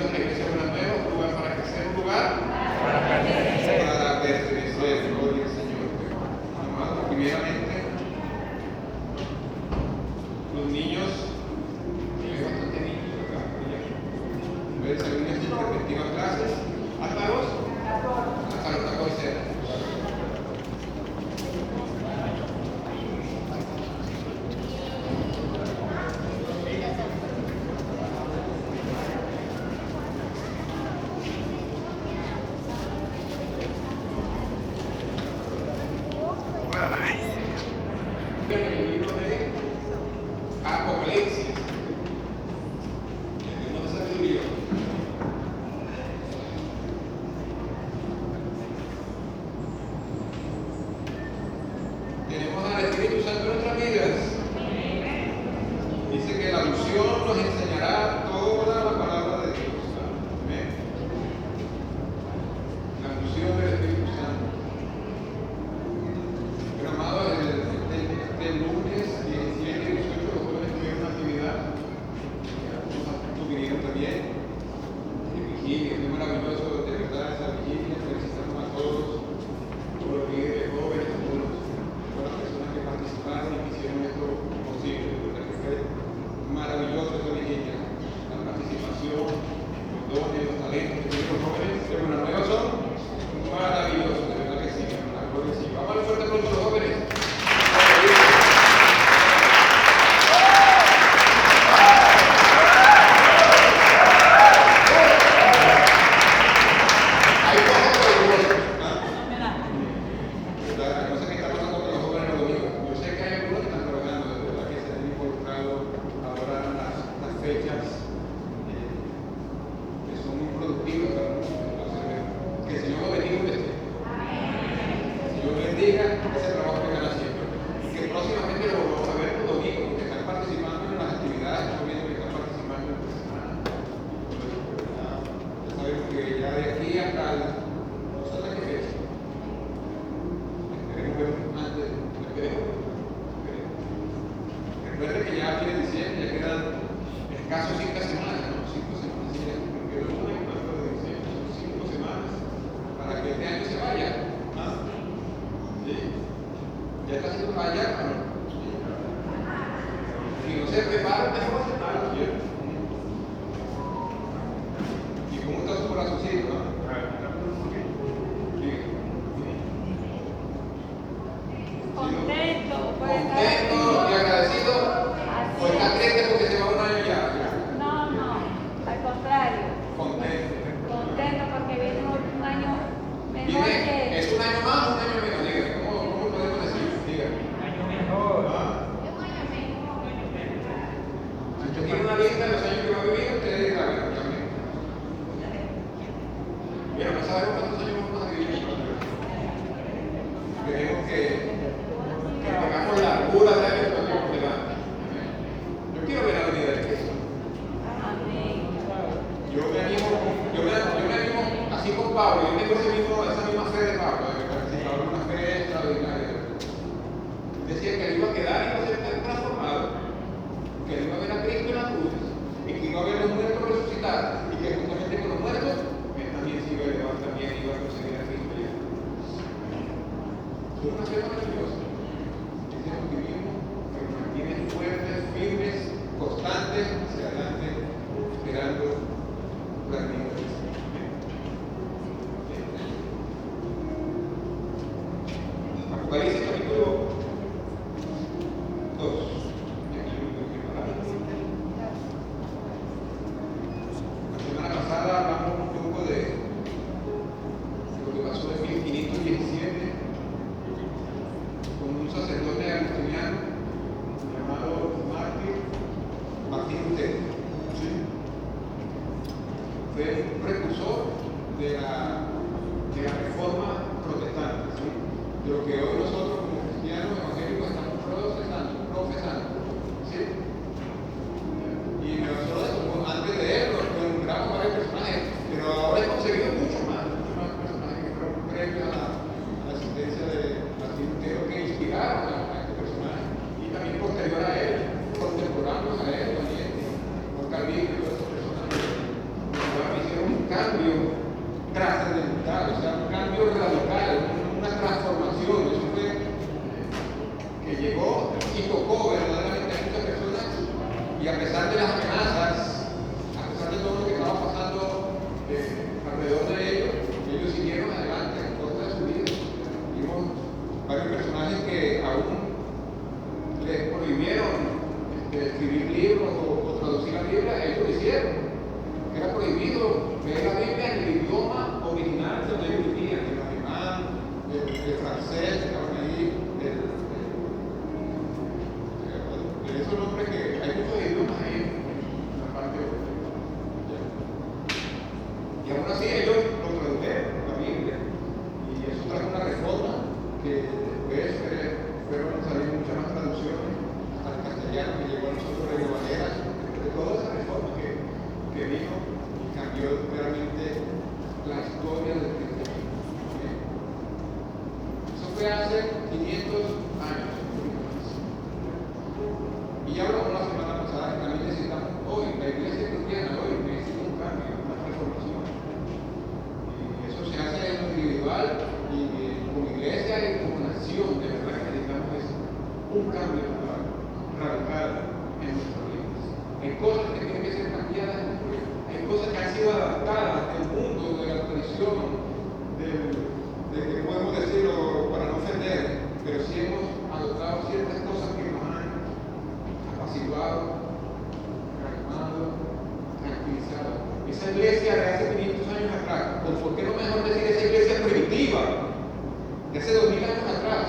bienvenidos a la Iglesia Buena Nueva, un lugar para crecer, un lugar para pertenecer, gloria al Señor. Amado, primeramente, los niños, hay bastante niños acá, entonces hay niños de respectivas clases, hasta los 14 años. cambio trascendental, o sea, un cambio radical, una transformación. Eso fue que llegó y tocó verdaderamente a muchas personas, y a pesar de las amenazas, a pesar de todo lo que estaba pasando alrededor de ellos siguieron adelante en contra de su vida. Vimos varios personajes que aún les prohibieron escribir libros o traducir la Biblia. Ellos lo hicieron. Era prohibido leer la Biblia en el idioma original donde ellos vivían, el alemán, el francés, estaban ahí, esos nombres que hay muchos idiomas ahí en la parte oeste. Y aún así ellos lo tradujeron, la Biblia, y eso trajo una reforma que después fueron a salir muchas más traducciones al castellano, que llegó a nosotros de Valera, de toda esa reforma que vino y cambió realmente la historia del cristianismo. Eso fue hace 500 años. Y ya hablamos la semana pasada que también necesitamos hoy, la iglesia cristiana hoy necesita un cambio, una transformación. Y eso se hace en lo individual y como iglesia y como nación. De verdad que necesitamos eso, un cambio radical en nuestras vidas. Hay cosas que tienen que ser cambiadas en nuestra vida. Hay cosas que han sido adaptadas del mundo, de la tradición, de que podemos decirlo para no ofender, pero sí hemos adoptado ciertas cosas que nos han apaciguado, calmado, tranquilizado. Esa iglesia de hace 500 años atrás, o por qué no mejor decir esa iglesia primitiva, de hace 2000 años atrás,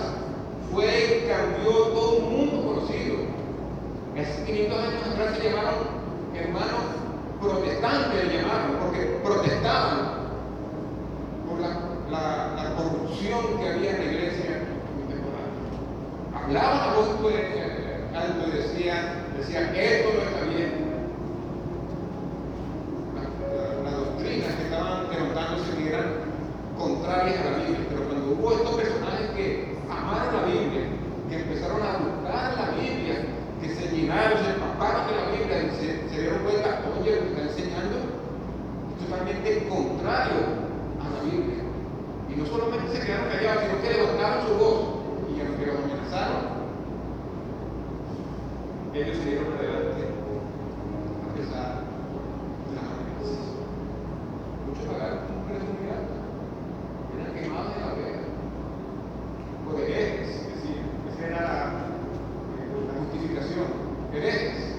fue y cambió todo un mundo conocido. Hace 500 años atrás se llamaron hermanos protestantes, le llamaron, porque protestaban por la corrupción que había en la iglesia contemporánea. Hablaban a voz alto y decían, esto no está bien. Las doctrinas que estaban levantándose que eran contrarias a la Biblia, pero cuando hubo estos personajes que amaron la Biblia, que empezaron a buscar la Biblia, que se llenaron, se empaparon de la Biblia y se dieron cuenta, oye, lo que está enseñando es totalmente contrario a la Biblia. Y no solamente se quedaron callados, sino que levantaron su voz, y a los que los amenazaron, ellos se dieron adelante a pesar de las amenazas. Muchos pagaron un precio muy alto, eran quemados en la hoguera por herejes, decían. Esa era la justificación. Herejes.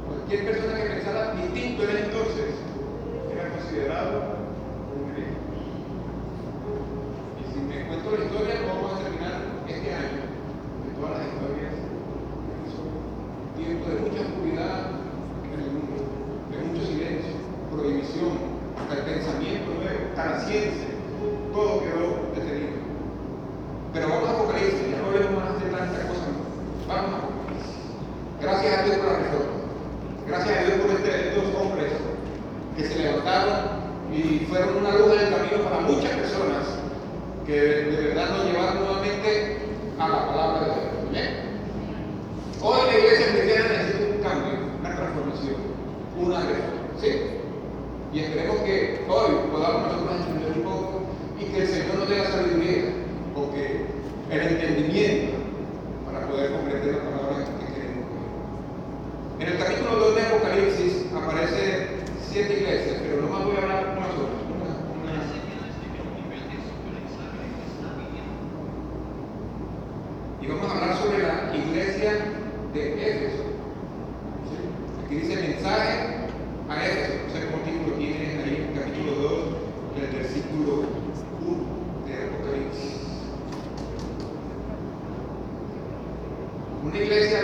Cualquier persona que pensara distinto en entonces era considerado un hereje. Y si me cuento la historia, no vamos a terminar este año de todas las historias que son tiempo de mucha oscuridad en el mundo, de mucho silencio, prohibición, hasta el pensamiento nuevo, hasta la ciencia, todo quedó detenido. Pero vamos a Apocalipsis, ya no hablemos más de tantas cosas. Vamos a Apocalipsis. Gracias a Dios por la reforma. Gracias a Dios por estos hombres que se levantaron y fueron una luz en el camino para muchas personas que de verdad nos llevaron nuevamente a la palabra de Dios. ¿Bien? Hoy la iglesia cristiana necesita un cambio, una transformación, una reforma. ¿Sí? Y esperemos que hoy podamos nosotros entender un poco y que el Señor nos dé la sabiduría, porque el entendimiento para poder comprender la palabra que queremos oír. En el capítulo 2 de Apocalipsis aparecen 7 iglesias, pero no más voy a hablar más sobre y vamos a hablar sobre la iglesia de Éfeso. ¿Sí? Aquí dice mensaje a Éfeso. No sé cómo título tiene ahí en el capítulo 2, del versículo 1 de Apocalipsis. Una iglesia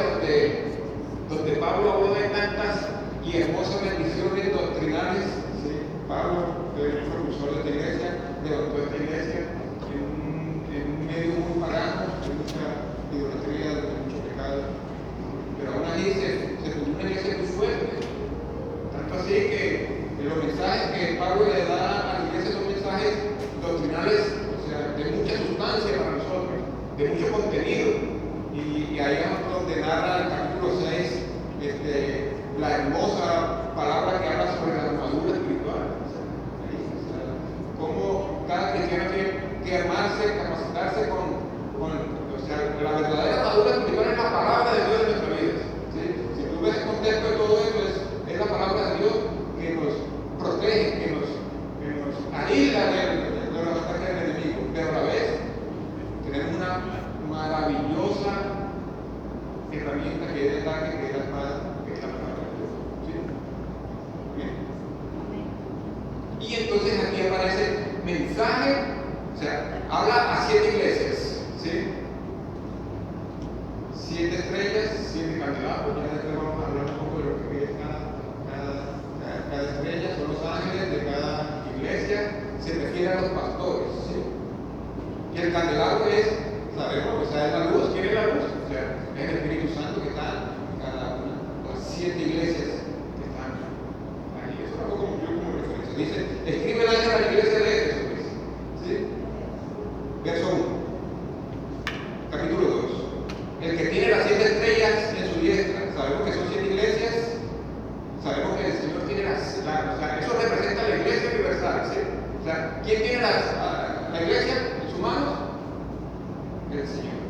donde Pablo habló de tantas y hermosas bendiciones doctrinales. ¿Sí? Pablo, que es el precursor de esta iglesia, levantó esta iglesia en un medio muy pagano, de mucha idolatría, de mucho pecado. Pero aún así se fundó una iglesia muy fuerte. Tanto así que los mensajes que Pablo le da a la iglesia son mensajes doctrinales, o sea, de mucha sustancia para nosotros, de mucho contenido. Y ahí es donde narra el capítulo 6 la hermosa palabra que habla sobre la armadura espiritual. O sea, alimentarse o sea, la verdadera armadura espiritual es la palabra de Dios en nuestra vida. ¿Sí? Si tú ves el contexto de todo eso, es la palabra de Dios que nos protege, que nos aísla de los ataques del enemigo, pero a la vez tenemos una maravillosa herramienta que es el ataque, que es la espada, que es la palabra de Dios. ¿Sí? Bien. Y entonces aquí aparece mensaje, o sea, habla a 7 iglesias, ¿sí? 7 estrellas, 7 candelabros. Ya después vamos a hablar un poco de lo que es cada estrella, son los ángeles de cada iglesia, se refiere a los pastores, ¿sí? Y el candelabro es, sabemos, o sea, es la luz. ¿Quién es la luz? O sea, es el Espíritu Santo que está en cada una, las 7 iglesias que están ahí. Eso es algo como yo como referencia. Dice, escribe el ángel a la iglesia de Éfeso, ¿sí? Verso 1, capítulo 2. El que tiene las 7 estrellas en su diestra, sabemos que son 7 iglesias, sabemos que el Señor tiene o sea, eso representa la iglesia universal, ¿sí? O sea, ¿quién tiene la iglesia en sus manos? El Señor.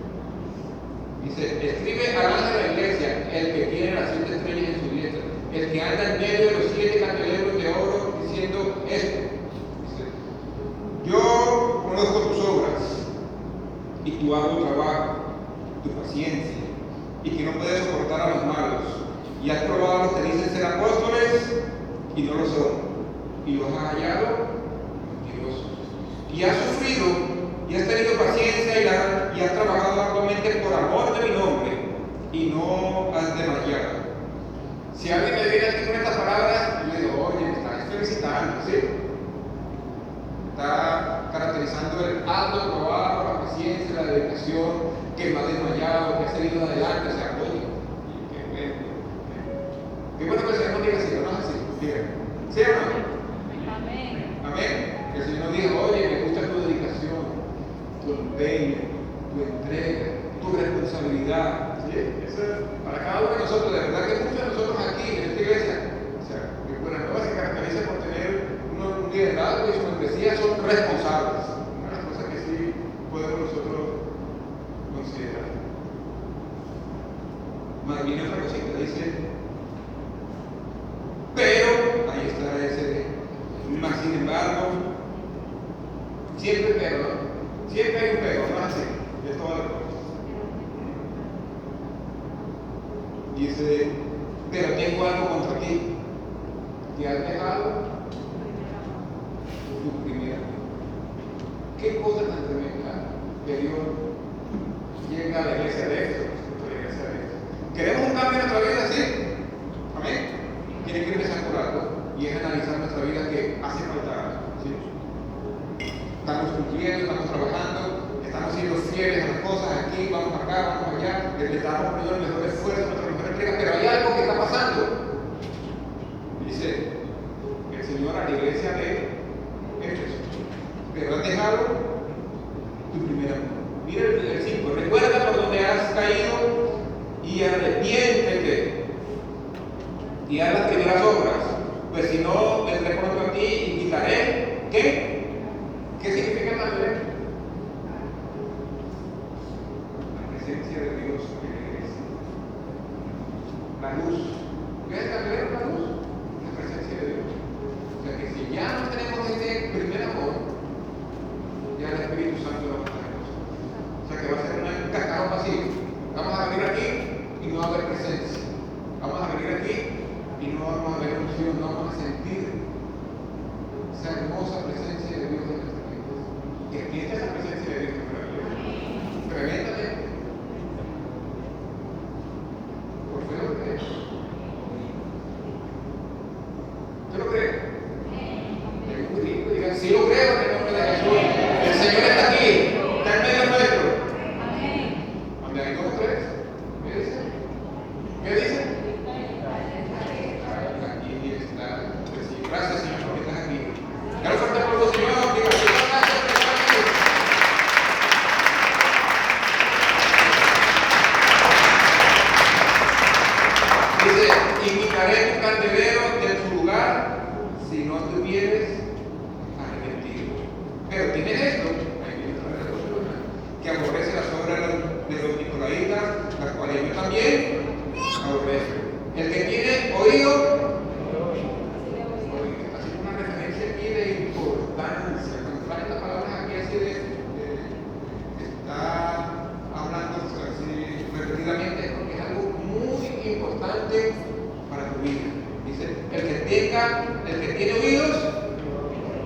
Dice, escribe al ángel de la iglesia, el que tiene las 7 estrellas en su diestra, el que anda en medio de los 7 candelabros de oro, diciendo esto. Dice, yo conozco tus obras y tu arduo trabajo, tu paciencia, y que no puedes soportar a los malos, y has probado a los que dicen ser apóstoles y no lo son, y los has hallado mentirosos, y has sufrido y has tenido paciencia y has trabajado arduamente por amor de mi nombre, y no has desmayado. Si alguien me viene aquí con estas palabras, yo le digo, oye, me estás felicitando, ¿sí? Está caracterizando el alto trabajo, la paciencia, la dedicación, que no ha desmayado, que ha seguido adelante, o sea, oye, qué bueno que el Señor diga así, ¿no es así? Dígame. ¿Sí o no? Amén. Amén. Que el Señor diga, oye, me gusta tu dedicación, tu empeño, tu entrega, tu responsabilidad. ¿Sí? Eso es para cada uno de nosotros, de verdad que muchos de nosotros aquí en esta iglesia, o sea, que Buenas Nuevas se caracteriza por tener un liderazgo y su membresía son responsables. Una de las cosas que sí podemos nosotros considerar. Más bien otra cosita, dice, pero, ahí está ese, más sin embargo, siempre pero, ¿no? Siempre hay un pero, no es así, es toda la cosa. Dice, pero tengo algo contra ti, que has dejado tu primer amor. Qué cosa tan tremenda que Dios llega a la iglesia de Éfeso. ¿Queremos un cambio en nuestra vida? Sí. Amén. Tiene que empezar por algo y es analizar nuestra vida que hace falta algo. ¿Sí? Estamos cumpliendo, estamos trabajando, estamos siendo fieles a las cosas aquí, vamos acá, vamos allá, le estamos poniendo el mejor esfuerzo, nuestra mejor entrega, pero hay algo que está pasando. Dice el Señor a la iglesia de Éfeso, pero has dejado tu primer amor. Mira el 5, recuerda por donde has caído y arrepiéntete y haz las primeras obras, pues si no, vendré pronto a ti y quitaré, ¿qué? ¿Qué significa el candelero? La presencia de Dios en la iglesia. La luz. ¿Qué es el candelero? La luz. La presencia de Dios. O sea que si ya no tenemos ese primer amor, ya el Espíritu Santo va a estar en nosotros. O sea que va a ser un cascarón vacío. Vamos a venir aquí y no va a haber presencia. Vamos a venir aquí y no vamos a ver unción, no vamos a sentir esa hermosa presencia de Dios en nuestra vida. Que aquí está esa presencia de Dios en nuestra vida. Tremendamente. Por fe lo creo. ¿Usted lo cree? Es muy rico. Digan, sí lo creo en el nombre de Jesús. El Señor está aquí, está en medio nuestro. Donde hay 2 o 3. ¿Qué dice? ¿Qué dice? Aquí está. Pues sí, gracias, Señor, por estar aquí. Quiero fuerte por los Señor. Diga, gracias por estar aquí.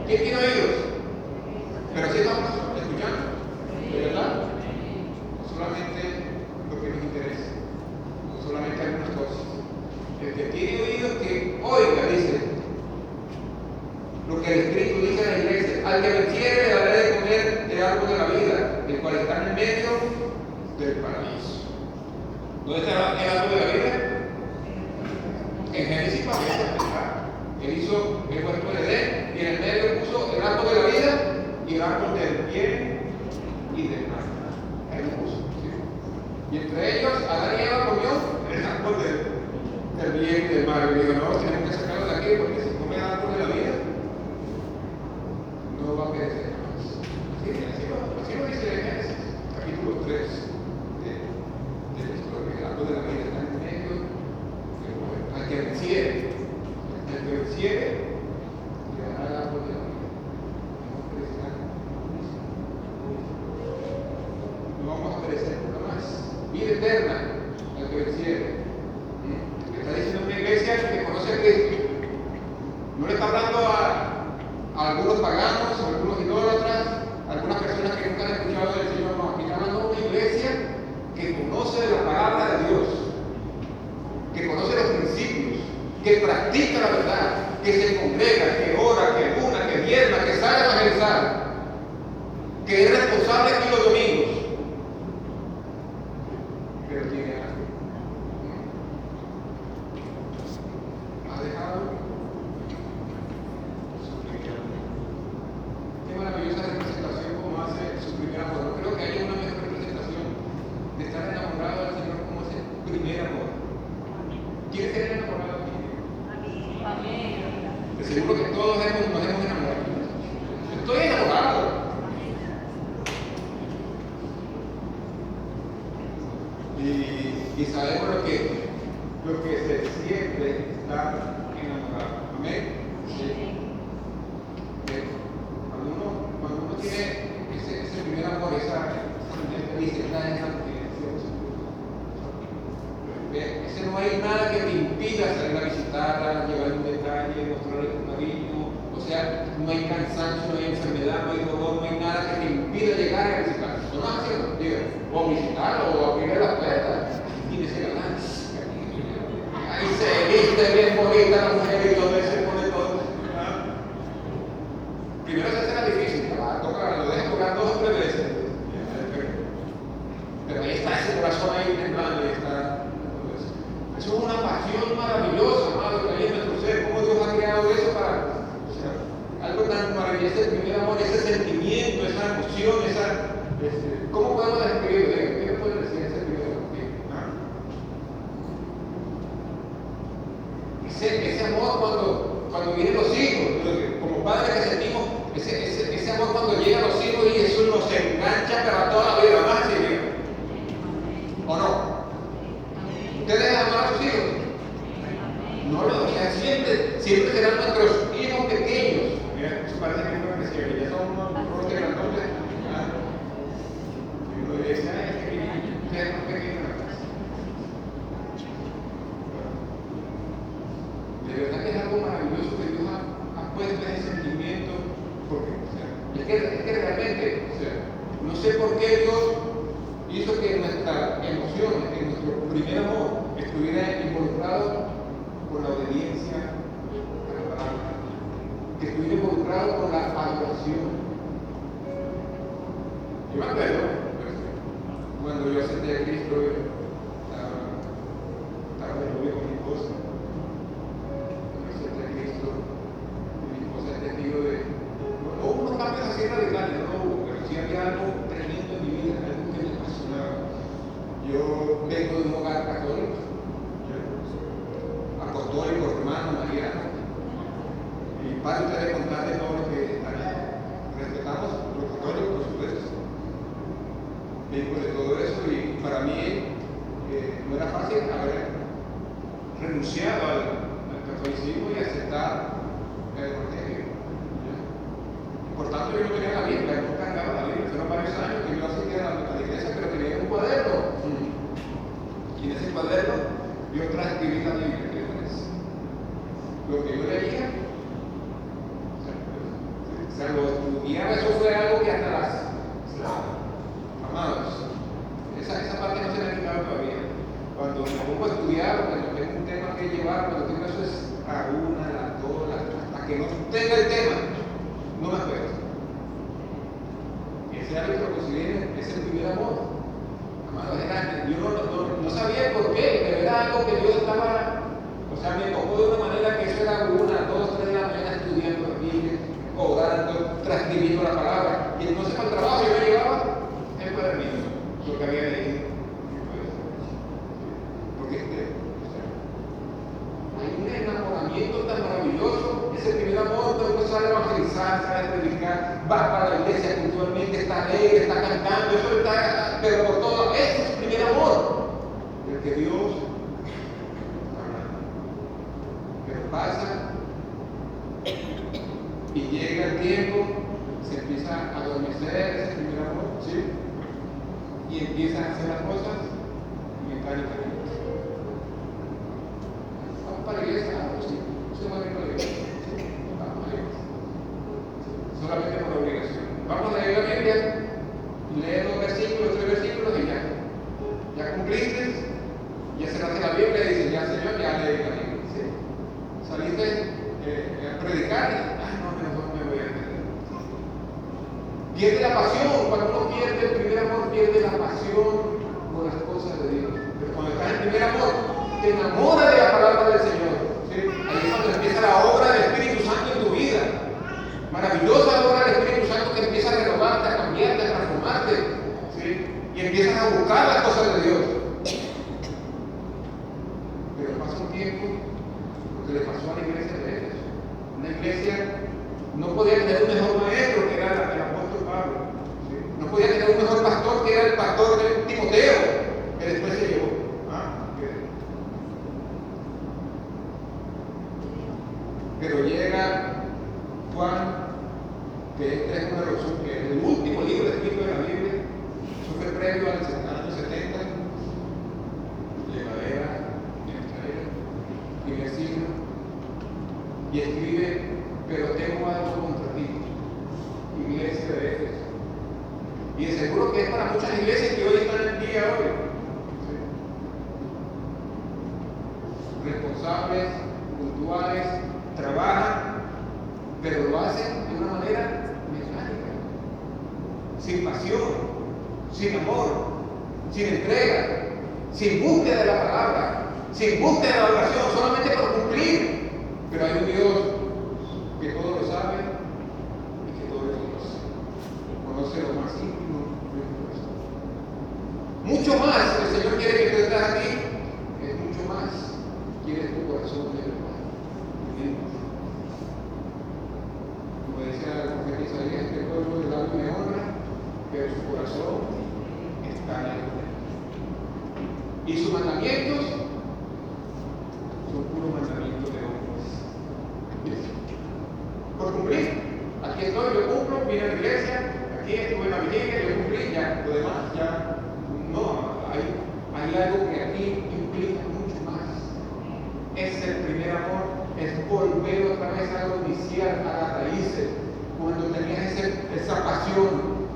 ¿Quién tiene oídos? Pero si estamos escuchando, ¿de verdad? No solamente lo que nos interesa, no solamente algunas cosas. El que tiene oídos que oiga, dice lo que el Espíritu dice a la iglesia: al que venciere le daré de comer del árbol de la vida, el cual está en el medio del paraíso. ¿Dónde está el árbol de la vida? En Génesis parece empezar. Él hizo el huerto de Edén y en el medio puso el árbol de la vida y el árbol del bien y del mal. Ahí lo puso, ¿sí? Y entre ellos, Adán y Eva comió el árbol del bien y del mal. Y digo, no, tenemos que sacarlo de aquí porque si come el árbol de la vida, no va a perecer jamás. Sí, así lo dice en Génesis, capítulo 3 de la historia. El árbol de la vida está en el medio. Al que venciere, le dará el árbol de la vida. No vamos a perecer nunca más. Vida eterna al que venciere. Está diciendo una iglesia que conoce a Cristo. No le está hablando a algunos paganos, a algunos idólatras, a algunas personas que nunca han escuchado del Señor. No, aquí está hablando de una iglesia que conoce la palabra de Dios, que conoce los principios, que practica la verdad, que se congrega, que ora, que ayuna, que diezma, que sale a evangelizar, que es responsable aquí los domingos, pero tiene algo. ¿Ha dejado su primer amor? Qué maravillosa representación como hace su primer amor. No creo que haya una mejor representación de estar enamorado del Señor como ese primer amor. ¿Quiere ser enamorado aquí? De seguro que todos nos hemos enamorado. Estoy enamorado. Y sabemos lo que se siente estar enamorado. Amén. Sí. Cuando uno tiene ese primer amor, esa felicidad, esa ese no hay nada que te impida salir a visitarla, llevarle un detalle, mostrarle con cariño. O sea, no hay cansancio, no hay enfermedad, no hay dolor, no hay nada que te impida llegar a visitarla. No vas haciendo, diga, o visitarlo, o abrirle las puertas y decirle, ahí se viste bien bonita la mujer y todo eso, se pone todo. Primero se hace la difícil, lo dejas tocar 2 o 3 veces. Pero ahí está ese corazón ahí temblando y está. Eso es una pasión maravillosa, amado, que hay en nuestro ser. ¿Cómo Dios ha creado eso para algo tan maravilloso? El primer amor, ese sentimiento, esa emoción, ¿cómo podemos describirlo? ¿Qué puede decir ese primer amor? Ese amor cuando vienen los hijos, como padres que sentimos, ese amor cuando llegan los hijos y eso nos engancha para toda la vida, más así, ¿o no? ¿Ustedes aman a sus hijos? No lo digan, siempre serán nuestros hijos pequeños. Mira, eso parece que no es que ya son unos grandotes. Y uno dice, es que ustedes son pequeños en la casa. De verdad que es algo maravilloso que Dios ha puesto ese sentimiento, porque es que realmente, no sé por qué Dios hizo que nuestra emoción, que nuestro primer amor estuviera involucrado con la obediencia a la palabra, que estuviera involucrado con la adoración. Yo me acuerdo, cuando yo acepté a Cristo, estaba de novio con mi esposa. Yo acepté a Cristo y mi esposa es testigo de. No hubo unos cambios así radicales, no hubo, pero sí había algo tremendo en mi vida, algo que me apasionaba. Yo vengo de un hogar católico, apostólico, romano, mariano, y para ustedes contarles todo lo que respetamos, los católicos, por supuesto. Vengo de todo eso y para mí no era fácil haber renunciado al catolicismo y aceptar el evangelio. Por tanto, yo no tenía la Biblia, no cargaba la Biblia. Fueron varios años que yo asistía a la iglesia, pero tenía un cuaderno. Y en ese cuaderno yo transcribí la Biblia, ¿qué parece? Lo que yo leía, sea, lo estudiaba, eso fue algo que hasta las... Amados, esa parte no se me ha quitado todavía. Cuando me pongo a estudiar, cuando tengo un tema que llevar, cuando tengo eso es a una, a las dos, hasta que no tenga el tema, no me acuerdo. Ese árbitro considera es el primer amor. Amados, yo no sabía por qué, pero era algo que Dios estaba, o sea, me tocó de una manera que eso era una, dos, tres de la mañana estudiando la Biblia, orando, transcribiendo la palabra. Y entonces para el trabajo yo me llevaba el cuadernillo, lo que había leído. Porque hay un enamoramiento tan maravilloso, ese primer amor, todo uno sale a evangelizar, sale a predicar, va para la iglesia puntualmente, está alegre, está cantando, eso está, pero por todo, ese es el primer amor, el que Dios habla. Pero pasa y llega el tiempo, se empieza a adormecer ese primer amor, ¿sí? Y empiezan a hacer las cosas mecánicamente. Vamos para la iglesia, sí, se va a ir para la iglesia, sí, vamos a la iglesia. Solamente por obligación. Vamos a leer la Biblia, leer 2 versículos, 3 versículos y ya. Ya cumpliste, ya cerraste la Biblia y dices, ya Señor, ya leí la Biblia. ¿Sí? Saliste a predicar y, no me voy a entender. Pierde la pasión, cuando uno pierde el primer amor, pierde la pasión por las cosas de Dios. Pero cuando estás en primer amor, te enamoras de la palabra del Señor. ¿Sí? Ahí es cuando empieza la obra del Espíritu Santo en tu vida. Maravillosa la obra del Espíritu Santo que empieza a renovarte, a cambiarte, a transformarte. ¿Sí? Y empiezas a buscar las cosas de Dios. Pero pasa un tiempo, lo que le pasó a la iglesia de Éfeso. Una iglesia no podía tener un mejor maestro que era el apóstol Pablo. ¿Sí? No podía tener un mejor pastor que era el pastor de Timoteo, que después se llevó. Pero llega Juan, que este es uno de los, el último libro escrito de la Biblia, eso fue previo al año 70, levadera, primer siglo, y escribe, pero tengo algo contra ti, iglesia de Éfeso. Y de seguro que es para muchas iglesias que hoy están en día hoy. ¿Sí? Responsables, puntuales, trabajan, pero lo hacen de una manera mecánica, sin pasión, sin amor, sin entrega, sin búsqueda de la palabra, sin búsqueda de la oración, solamente por cumplir. Pero hay un Dios que todo lo sabe y que todo lo conoce lo más íntimo de nuestro corazón. Mucho más el Señor quiere que tú estés aquí, es mucho más quiere tu corazón de verdad. Como decía el profeta Isaías, este pueblo de labio me honra, pero su corazón está lejos de él. Y sus mandamientos son puros mandamientos de hombres. Por cumplir. Aquí estoy, yo cumplo, vine a la iglesia, aquí estuve en la vigilia, yo cumplí, ya, lo demás ya no. Hay algo que aquí implica mucho más. Es el primer amor, es volver otra vez a lo inicial, a las raíces, cuando tenías esa pasión,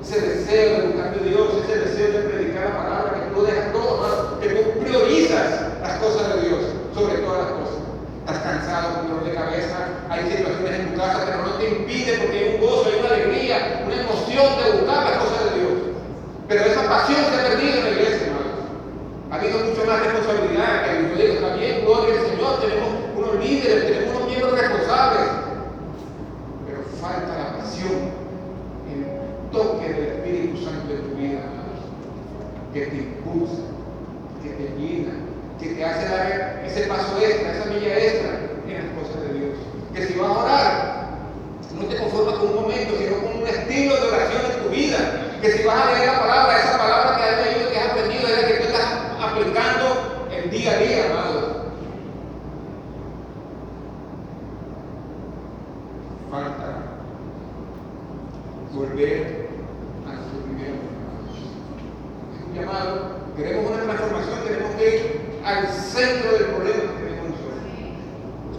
ese deseo de buscar de Dios, ese deseo de predicar la palabra, que tú lo dejas todo, ¿no? Que tú priorizas las cosas de Dios sobre todas las cosas. Estás cansado, con dolor de cabeza, hay situaciones en tu casa, pero no te impide porque hay un gozo, hay una alegría, una emoción de buscar las cosas de Dios. Pero esa pasión se ha perdido en la iglesia, hermanos. Ha habido mucho más responsabilidad, que yo digo, está bien, gloria al Señor, tenemos unos líderes, tenemos unos miembros responsables, pero falta la pasión, el toque del Espíritu Santo en tu vida, hermanos, que te impulsa, que te llena, que te hace dar ese paso extra, esa milla extra en las cosas de Dios. Que si vas a orar, no te conformas con un momento, sino con un estilo de oración en tu vida. Que si vas a leer la palabra, esa palabra que has leído, que has aprendido, es la que tú estás aplicando el día a día, amados. Falta volver a nuestro primer amor. Es un llamado. Queremos una transformación, tenemos que ir al centro del problema que tenemos nosotros.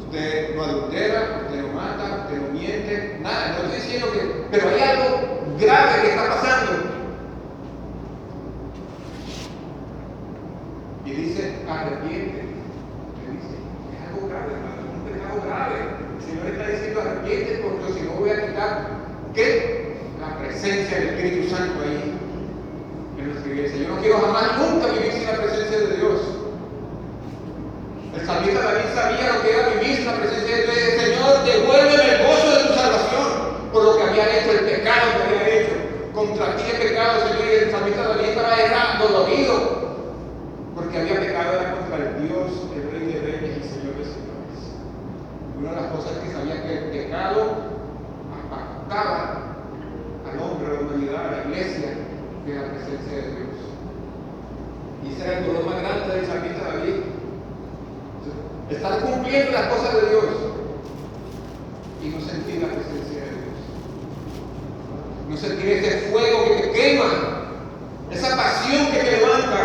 Usted no adultera, usted no mata, usted no miente, nada, no estoy diciendo que, pero hay algo grave que está pasando. Y dice, arrepiente. Le dice, es algo grave, hermano, es un pecado grave. El Señor está diciendo, arrepiente porque si no voy a quitar, ¿qué? La presencia del Espíritu Santo ahí en nuestra iglesia. Yo no quiero jamás, nunca vivir sin la presencia de Dios. El salmista David sabía lo que era vivir sin la presencia de Dios. Señor, devuélveme el gozo de tu salvación por lo que había hecho, el pecado que había hecho. Contra ti he pecado, Señor. Y el salmista David era dolorido porque había pecado era contra el Dios, el Rey de Reyes y Señor de Señores. Una de las cosas que sabía que el pecado apartaba al hombre, a la humanidad, a la iglesia de la presencia de Dios. Y ese era el dolor más grande del salmista David. Estar cumpliendo las cosas de Dios y no sentir la presencia de Dios. No sentir ese fuego que te quema, esa pasión que te levanta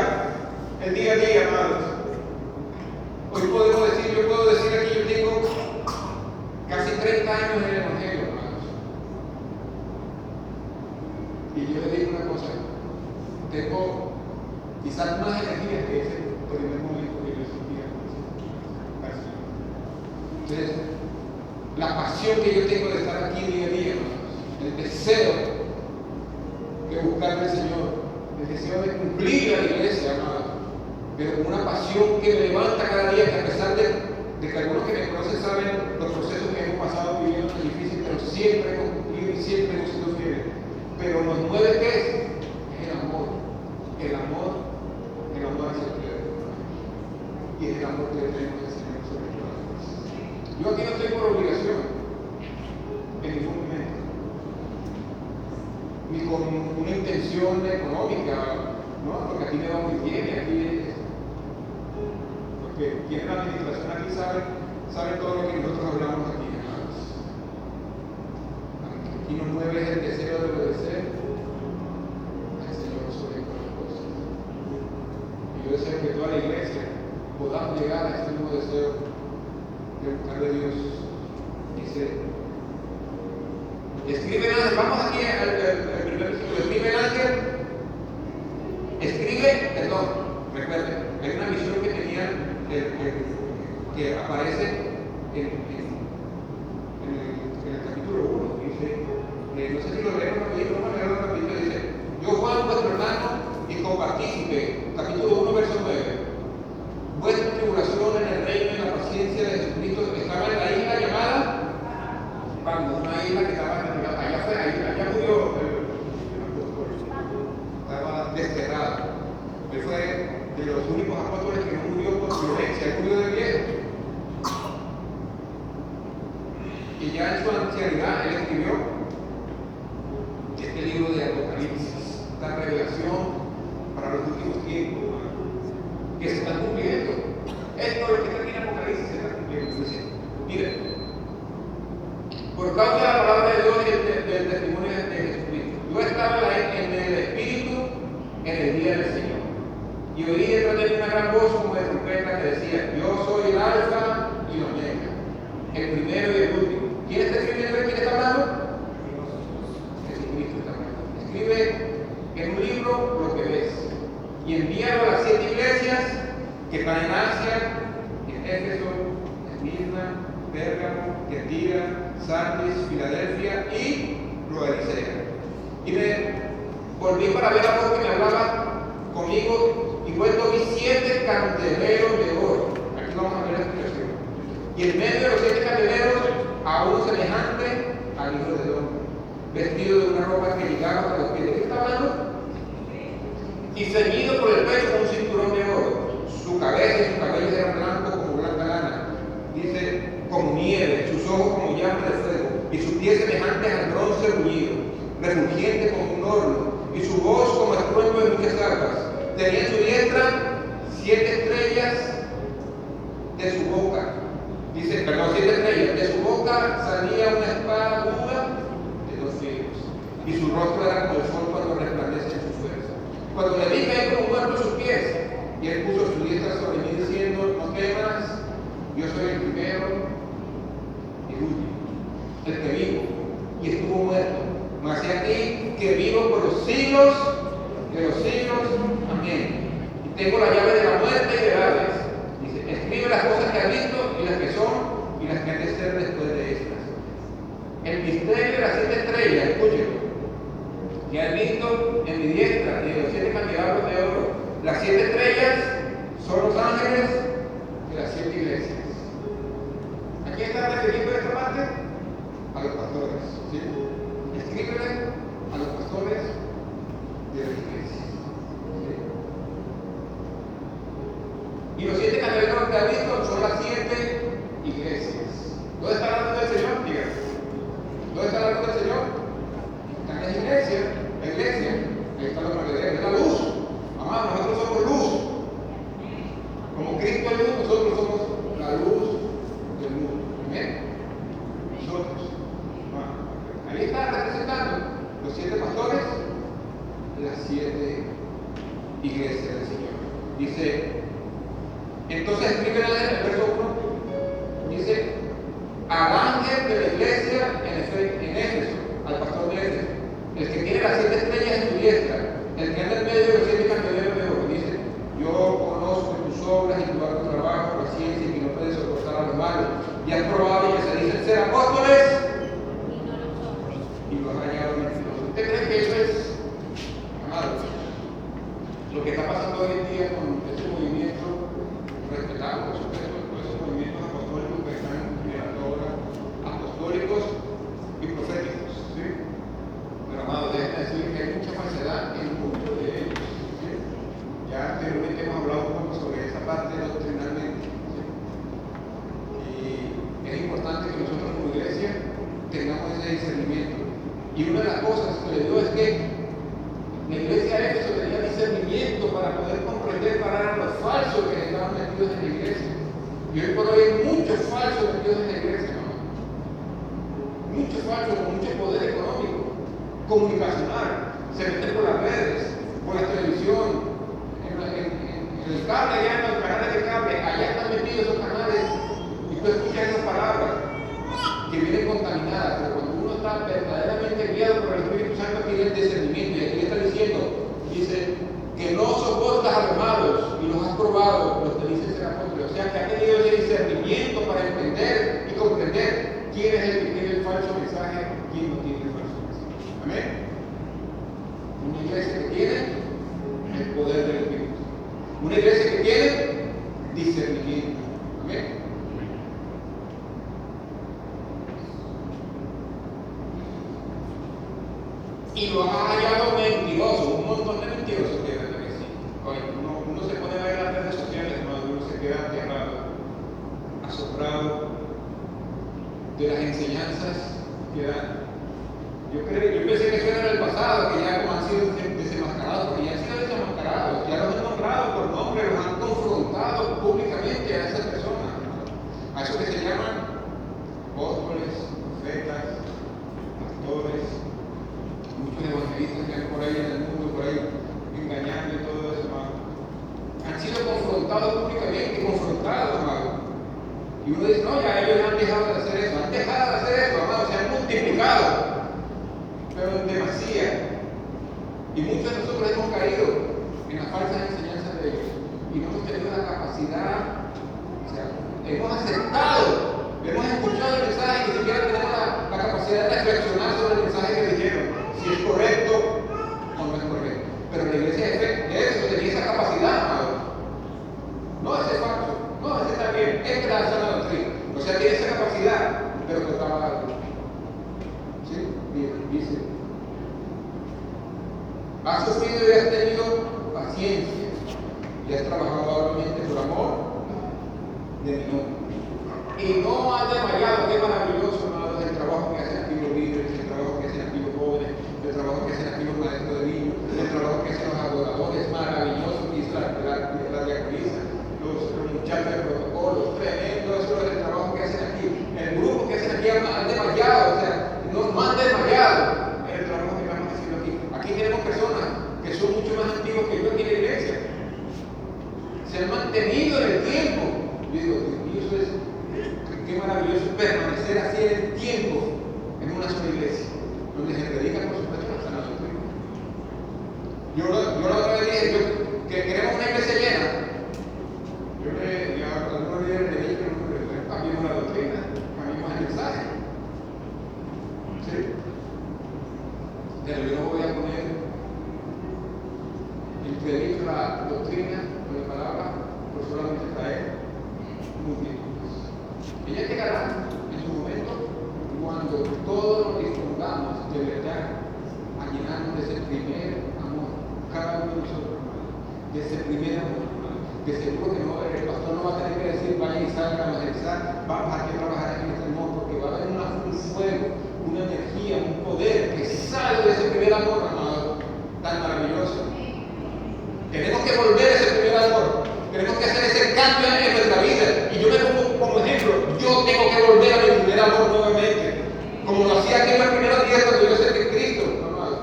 el día a día, amados. Hoy podemos decir, yo puedo decir aquí, yo tengo casi 30 años en el Evangelio, amados. Y yo le digo una cosa, tengo quizás más energía que ese primer momento que yo sentía. Entonces, la pasión que yo tengo de estar aquí día a día, hermanos, el deseo de buscar al Señor, el deseo de cumplir a la iglesia, amados, pero con una pasión que me levanta cada día, que a pesar de que algunos que me conocen saben los procesos que hemos pasado viviendo tan difíciles, pero siempre hemos cumplido y siempre hemos sido fieles. Pero nos mueve, ¿qué es? Es el amor hacia ustedes. Y es el amor que le tenemos al Señor sobre todas las cosas. Yo aquí no estoy por obligación, en ningún momento, ni con una intención económica, ¿no? Porque aquí me va muy bien, y aquí porque quien la administración aquí sabe todo lo que nosotros hablamos aquí, hermanos. Aquí nos mueve el deseo de obedecer al Señor sobre todas las cosas. Y yo deseo que toda la iglesia podamos llegar a este nuevo deseo de buscar de Dios. Dice, escribe el ángel, vamos aquí al primer versículo, recuerden, hay una visión que tenía que aparece en el capítulo 1, dice, no sé si lo leemos rapidito, vamos a leerlo rapidito, dice, yo Juan, vuestro hermano y copartícipe, capítulo 1, verso 9, vuestra tribulación en el reino y la paciencia de Jesucristo estaba en la isla llamada Patmos, una isla que estaba allá murió el apóstol, estaba desterrado. Él fue de los únicos apóstoles que no murió por violencia, él murió de viejo. Y ya en su ancianidad él escribió este libro de Apocalipsis, esta revelación para los últimos tiempos, que se están cumpliendo. Esto lo que está aquí en Apocalipsis se está cumpliendo. Es decir, miren, por causa de la palabra de Dios y del testimonio de Jesucristo, yo estaba en el Espíritu en el día del Señor. Y oí detrás de mí una gran voz como de trompeta que decía, yo soy el Alfa y el Omega, el primero y el último. ¿Quién está escribiendo? ¿Quién está hablando? Jesucristo está hablando. Escribe en un libro lo que ves y envíalo a las 7 iglesias que están en Asia, en Éfeso, Esmirna, Pérgamo, Tiatira, Sardis, Filadelfia y Laodicea. Y me volví para ver a vos que me hablaba conmigo y vuelto vi 7 candeleros de oro. Aquí vamos a ver la explicación. Y en medio de los 7 candeleros a uno semejante al Hijo del Hombre, vestido de una ropa que llegaba hasta los pies. ¿De qué está hablando? Y ceñido por el pecho con un cinturón de oro. Su cabeza y sus cabellos eran blancos como blanca lana. Dice, como nieve, sus ojos como llama de fuego, y sus pies semejantes al bronce bruñido, reluciente como un horno, y su voz como estruendo de muchas aguas. Tenía en su diestra 7 estrellas de su boca. Dice, perdón, 7 estrellas. De su boca salía una espada aguda de 2 filos. Y su rostro era como el sol cuando resplandece en su fuerza. Cuando le vi caer como muerto a sus pies, y él puso su diestra sobre mí diciendo, no temas, yo soy el primero y el último, el que vivo siglos de los siglos. Amén. Y tengo la llave de la muerte y del Hades. Dice, escribe las cosas que has visto y las que son y las que han de ser después de estas. El misterio de las 7 estrellas, escúchenlo, que has visto en mi diestra y de los 7 candelabros de oro. Las 7 estrellas son los ángeles de las 7 iglesias. ¿A quién está refiriendo esta parte? A los pastores. ¿Sí? Escríbele a los pastores de la iglesia. ¿Sí? Y los 7 candelabros que has visto son las 7 iglesias. ¿Dónde está la luz del Señor? Díganme. ¿Dónde está la luz del Señor? Está en la iglesia. La iglesia. Ahí está lo que es la luz. Amado, nosotros somos luz. Como Cristo es luz, nosotros somos la luz del mundo. Amén. Nosotros. Ahí está representando los 7 pastores, las 7 iglesias del Señor. Dice, entonces escribe en el verso 1, dice, al ángel de la iglesia en Éfeso, al pastor de Éfeso, el que tiene las 7 estrellas en su diestra, el que anda en medio de los 7 candeleros de oro, dice, yo conozco tus obras y tu arduo trabajo, paciencia y que no puedes soportar a los malos, y has probado que se dicen ser apóstoles y los has hallado mentirosos. ¿Usted cree que eso es, amado, lo que está pasando hoy en día con ese movimiento respetado, por supuesto, todos esos movimientos apostólicos que están generando ahora, apostólicos y proféticos? ¿Sí? Pero, amado, déjenme decir que hay mucha falsedad en muchos de ellos. ¿Sí? Ya anteriormente hemos hablado un poco sobre esa parte doctrinalmente. ¿Sí? Y es importante que nosotros como iglesia tengamos ese discernimiento. Y una de las cosas que le digo es que la iglesia de Éfeso tenía discernimiento para poder comprender, parar a los falsos que estaban metidos en la iglesia. Y hoy por hoy hay muchos falsos metidos en la iglesia, ¿no? Muchos falsos con mucho poder económico, comunicacional, se meten por las redes, por la televisión, en el cable, allá en los canales de cable, allá están metidos esos canales, y tú escuchas esas palabras que vienen contaminadas, pero cuando uno está verdaderamente guiado por el Espíritu Santo, tiene el discernimiento, y aquí le está diciendo, dice, que no soportas a los malos, y los has probado, los que dicen ser apóstoles, o sea que ha tenido ese discernimiento para entender y comprender quién es el que tiene el falso mensaje, quién no tiene el falso mensaje. Amén. Una iglesia que tiene el poder del Espíritu. Una iglesia que tiene discernimiento. Amén. Y lo ha hallado mentiroso, un montón de mentirosos que deben de decir. Uno se pone a ver las redes sociales, uno se queda aterrado, asombrado de las enseñanzas que dan. Yo pensé que eso era en el pasado, que ya como han sido desenmascarados, porque ya han sido desenmascarados, ya los han nombrado por nombre, los han confrontado públicamente a esas personas, a esos que se llaman apóstoles, profetas, pastores, muchos evangelistas que hay por ahí en el mundo, por ahí engañando y todo eso, amado. Han sido confrontados públicamente, confrontados, amado. Y uno dice, no, ya ellos han dejado de hacer eso, amado, se han multiplicado, pero en demasía. Y muchos de nosotros hemos caído en las falsas enseñanzas de ellos y no hemos tenido la capacidad, o sea, hemos aceptado, hemos escuchado el mensaje y ni siquiera tenemos la capacidad de reflexionar sobre el mensaje que dijeron, si es correcto o no es correcto. Pero la iglesia de eso tenía esa capacidad, amado. No, ese es falso, no, ese está bien, es que la sana doctrina. O sea, tiene esa capacidad, pero que estaba algo. ¿Sí? Bien, dice. Has sufrido y has tenido paciencia y has trabajado arduamente por amor de mi nombre. Y no has desmayado, qué maravilloso, amado, el trabajo que hacen aquí los líderes, el trabajo que hacen aquí los jóvenes, el trabajo que hacen aquí los maestros de niños, el trabajo que hacen los adoradores, maravilloso que hizo la diaconisa, los muchachos de protocolos, tremendo, eso es el trabajo que hacen aquí. El grupo que hacen aquí han desmayado, o sea, no han desmayado en el trabajo que estamos haciendo aquí. Aquí tenemos personas que son mucho más antiguos que yo aquí en la iglesia. Se han mantenido en el tiempo. Yo digo, Dios mío, eso es, qué maravilloso permanecer así en el tiempo en una sola iglesia, donde se dedica, por supuesto, a la sana doctrina. Yo la otra vez dije que queremos una iglesia llena. Yo a algunos líderes le dije que no cambiemos la doctrina, cambiemos el mensaje. ¿Sí? Pero yo no voy a poner el predico la doctrina o la palabra por solamente traer multitudes. Ella llegará en su momento cuando todos nos dispongamos de verdad a llenarnos de ese primer amor, cada uno de nosotros, de ese primer amor, que seguro que no, el pastor no va a tener que decir vayan y salgan a evangelizar, vamos a trabajar en este amor, porque va a haber un fuego, una energía, un poder que sale de ese primer amor, amado, tan maravilloso. Tenemos que volver a ese primer amor, tenemos que hacer ese cambio en nuestra vida. Y yo me pongo como ejemplo, yo tengo que volver a mi primer amor nuevamente, como lo hacía aquí en los primeros días cuando yo acepté Cristo, amado.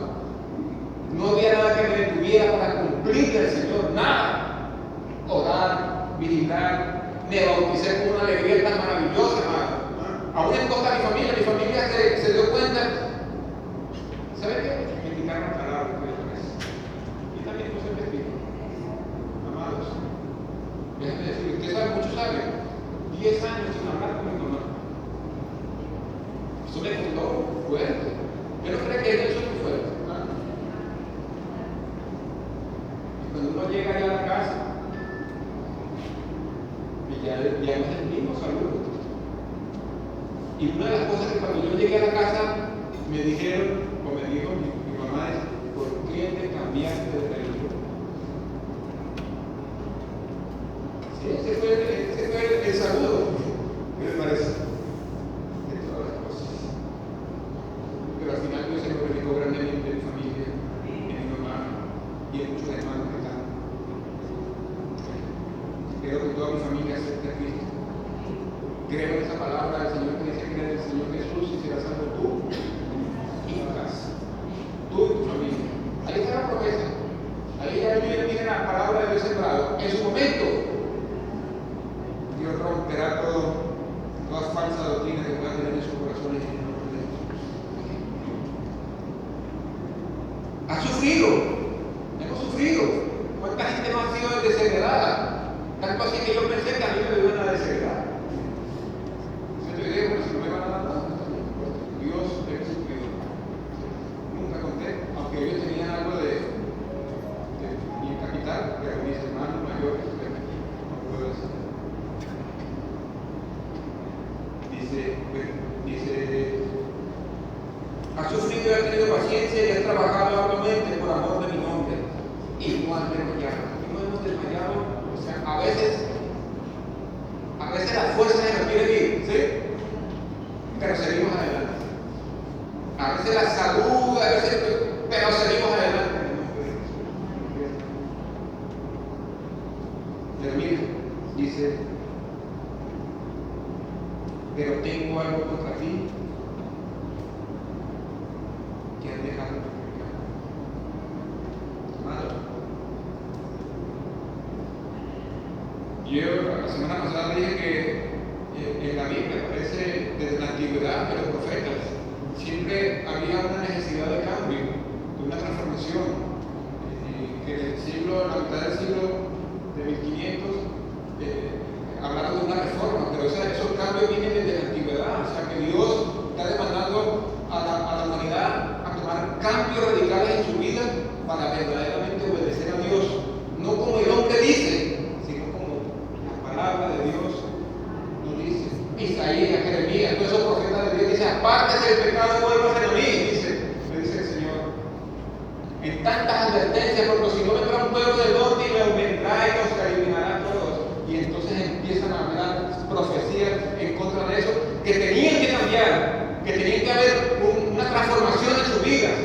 No había nada que me detuviera para cumplir al Señor, nada. Orar, vigilar, me bauticé con una alegría tan maravillosa, amado. Aún en costa de mi familia se dio cuenta. ¿Sabe qué? Me quitaron la palabra y también puse el vestido. Amados, déjenme decir, ustedes saben, muchos saben, 10 años sin hablar con mi mamá. Eso me costó fuerte. Yo no creo que eso es muy fuerte. Y cuando uno llega allá a la casa, y ya no es el mismo saludo. Y una de las cosas que cuando yo llegué a la casa me dijeron, o me dijo mi mamá, es: ¿por qué te cambiaste de religión? Sí, ese fue el saludo, ¿qué me parece? De todas las cosas. Pero al final Dios se glorificó grandemente en mi familia, en mi mamá y en muchos hermanos que están. Creo que toda mi familia acepta a Cristo. Creo en esa palabra del Señor que dice: cree en el Señor Jesús y serás salvo tú y tu casa, tú y tu familia. Ahí está la promesa. Ahí ya viene la palabra de Dios sembrado. En su momento, Dios romperá todas falsas doctrinas que puedan tener en sus corazones en el nombre de Jesús. ¿Ha sufrido? Hemos sufrido. ¿Cuánta gente no ha sido desheredada? Tanto así que yo pensé que a mí me iban a desheredar. Si no me van a dar nada, Dios es sufrido. Nunca conté, aunque ellos tenían algo de mi capital, pero mis hermanos mayores no puedo decir. Dice, has sufrido y has tenido paciencia y has trabajado arduamente por amor de mi nombre y no has desmayado. Y no hemos desmayado, o sea, a veces la fuerza se nos quiere ir, ¿sí? Pero seguimos adelante. A veces la salud, pero seguimos adelante. Pero mira, dice: pero tengo algo contra ti, que has dejado de pecar. Amado, yo la semana pasada dije que en la Biblia aparece desde la antigüedad de los profetas siempre había una necesidad de cambio, de una transformación, que en el siglo, la mitad del siglo de 1500 hablaron de una reforma, pero esos cambios vienen desde la antigüedad. O sea que Dios está demandando a la humanidad a tomar cambios radicales en su vida para verdaderamente obedecer a Dios, no como el hombre dice, sino como la palabra de Dios nos dice. Isaías, Jeremías, todos esos profetas de Dios dicen: apártese del pecado y vuélvase a mí, me dice el Señor. En tantas advertencias, porque si no vendrá un pueblo del norte y nos vendrá y nos eliminará a todos. Y entonces empiezan a hablar profecías en contra de eso, que tenían que cambiar, que tenían que haber una transformación en sus vidas.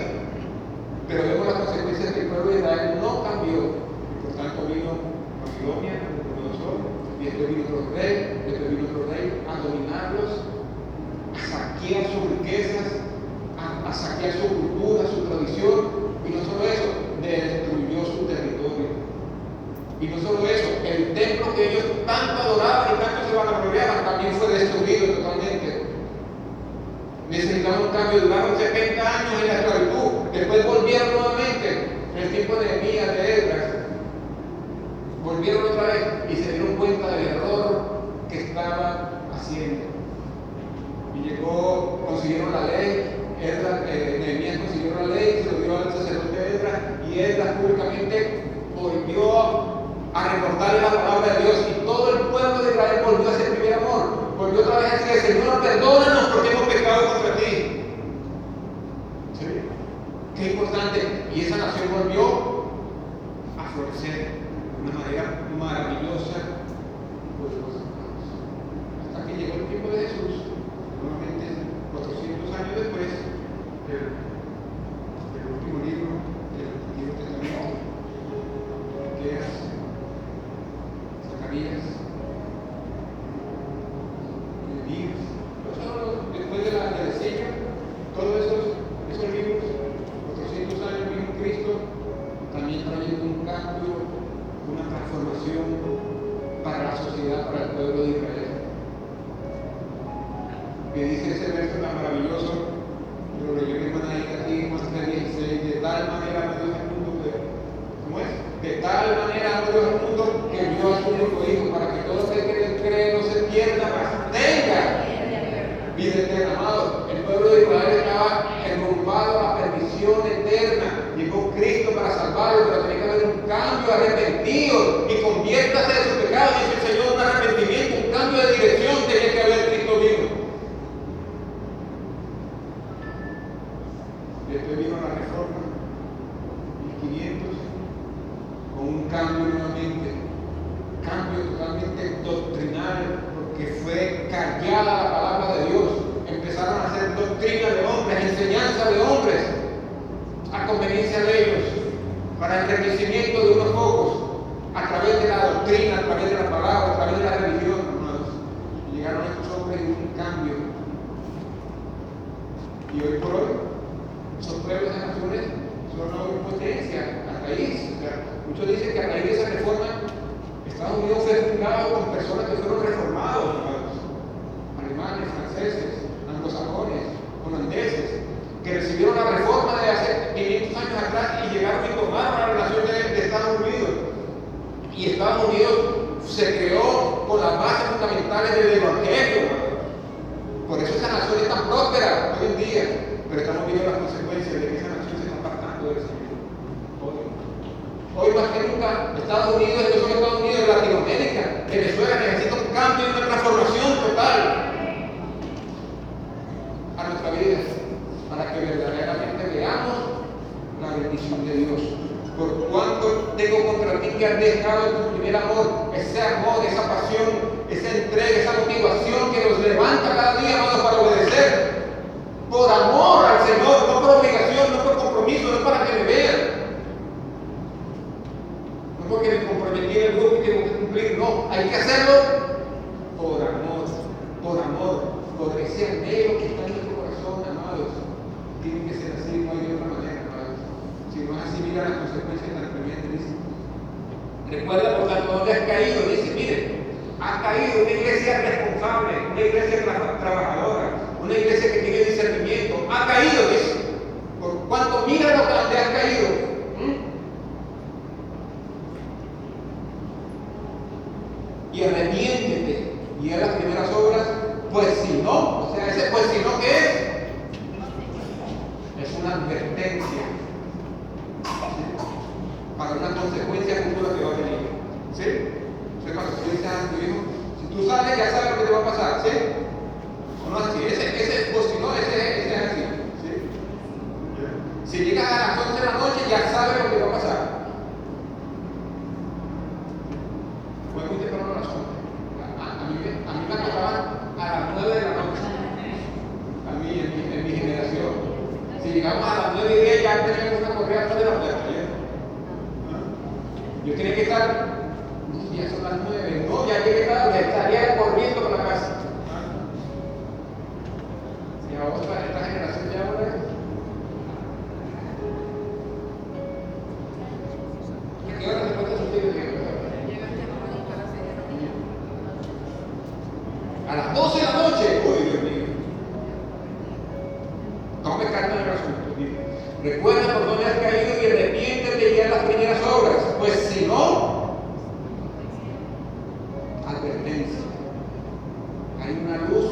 Pero vemos las consecuencias que el pueblo de Israel no cambió. Y por tanto vino Babilonia, Nabucodonosor, y después vino otro rey a dominarlos, a saquear sus riquezas, a saquear su cultura, su tradición. Y no solo eso, destruyó su territorio. Y no solo eso, el templo que ellos tanto adoraban y tanto se vanagloriaban también fue destruido totalmente. Necesitaban un cambio, duraron 70 años en la esclavitud, después volvieron nuevamente en el tiempo tiempo de Nehemías, de Esdras, volvieron otra vez y se dieron cuenta del error que estaban haciendo. Y consiguieron la ley, Nehemías consiguió la ley, se lo dio al sacerdote Esdras, y Esdras públicamente volvió a recordarle la palabra de Dios, y todo el pueblo de Israel volvió a ser primer amor, volvió otra vez a decir: Señor, perdónanos porque hemos pecado contra ti. ¿Sí? Qué importante. Y esa nación volvió a florecer de una manera maravillosa, hasta que llegó el tiempo de Jesús, nuevamente 400 años después del último libro del Antiguo Testamento, que es Zacarías, Nehemías. Después de la sello, todos esos libros, 400 años vino Cristo, también trayendo un cambio, una transformación para la sociedad, para el pueblo de Israel. Que dice ese verso tan maravilloso, lo leyó mi hermana aquí, Juan 3:16: de tal manera amó Dios al mundo que, ¿cómo es? De tal manera amó Dios al mundo que envió a su único Hijo, para que todo aquel que le cree no se pierda, mas tenga vida eterna. Amado, el pueblo de Israel estaba enrumbado a la perdición eterna. Llegó Cristo para salvarlo, pero tenía que haber un cambio, arrepentido y conviértase de sus pecados. Dice el Señor: un arrepentimiento, un cambio de dirección tenía que haber. Cristo vino. Después vino la reforma, 1500, con un cambio nuevamente, cambio totalmente doctrinal, porque fue callada la palabra de Dios. Empezaron a hacer doctrina de hombres, enseñanza de hombres, a conveniencia de ellos, para el enriquecimiento de unos pocos, a través de la doctrina, a través de la palabra, a través de la religión, hermanos. Y llegaron estos hombres y un cambio. Y hoy por hoy, esos pueblos de naciones son una potencia a raíz. O sea, muchos dicen que a raíz de esa reforma, Estados Unidos fue fundado con personas que fueron reformados, alemanes, franceses, anglosajones, holandeses, que recibieron la reforma de hace 500 años atrás y llegaron y tomaron la relación de Estados Unidos. Y Estados Unidos se creó con las bases fundamentales del Evangelio. Por eso esa nación es tan próspera hoy en día. Pero estamos viendo las consecuencias de que esa nación se está apartando del Señor. Hoy más que nunca, Estados Unidos, no solo Estados Unidos, Latinoamérica, Venezuela necesita un cambio y una transformación total a nuestra vida, para que verdaderamente veamos la bendición de Dios. Por cuanto tengo contra ti que has dejado tu primer amor, ese amor, esa pasión, esa entrega, esa motivación que nos levanta cada día, amados, para obedecer. Por amor al Señor, no por obligación, no por compromiso, no para que me vean. No porque me comprometí en el grupo y tengo que cumplir, no, hay que hacerlo por amor, por ese anhelo que está en nuestro corazón, amados. Tiene que ser así, no hay de otra manera, amados. Si no es así, mira las consecuencias tan tremendas, dice. Recuerda por tanto dónde has caído, dice, mire, has caído una iglesia responsable, una iglesia trabajadora, una iglesia que tiene discernimiento, ha caído, dice. Por cuanto mira lo que has caído. Y arrepiéntete y haz las primeras obras, pues si no, o sea, ese pues si no, ¿qué es? Es una advertencia, ¿sí? Para una consecuencia futura que va a venir, ¿sí? O sea, cuando tú dices a tu hijo, si tú sabes, ya sabes lo que te va a pasar, ¿sí? O no así, ese pues si no, ese es así, ¿sí? Si llegas a las 11 de la noche, ya sabes lo que va a pasar. Fue muy temprano a las 11. A mí me tocaban a las 9 de la noche. A mí, en mi generación. Si llegamos a las 9:10, ya teníamos una correa atrás de la puerta. Yo tenía que estar, no, ya son las 9, no, ya llegué tarde, estaría corriendo por la casa. Y ahora esta generación ya ahora es. ¿A qué hora se puede subir? A las 12 de la noche. Uy, Dios mío. Tome carta en el asunto. Recuerda por dónde has caído y arrepiéntete y haz las las primeras obras? Pues si no, advertencia. Hay una luz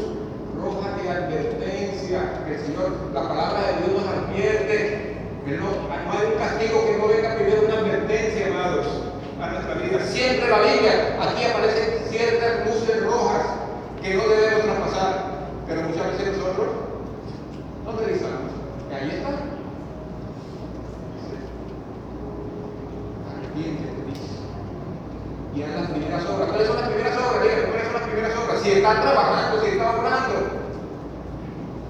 roja de advertencia que el Señor, la palabra de Dios nos advierte. No hay un castigo que no venga primero una advertencia, amados, a nuestra vida. Siempre en la Biblia, aquí aparecen ciertas luces rojas que no debemos traspasar, pero muchas veces nosotros no revisamos. Y ahí está. Arrepiéntete, dice. Y en las primeras obras. ¿Cuáles son las primeras obras? Díganme, ¿cuáles son las primeras obras? Si están trabajando, si están orando.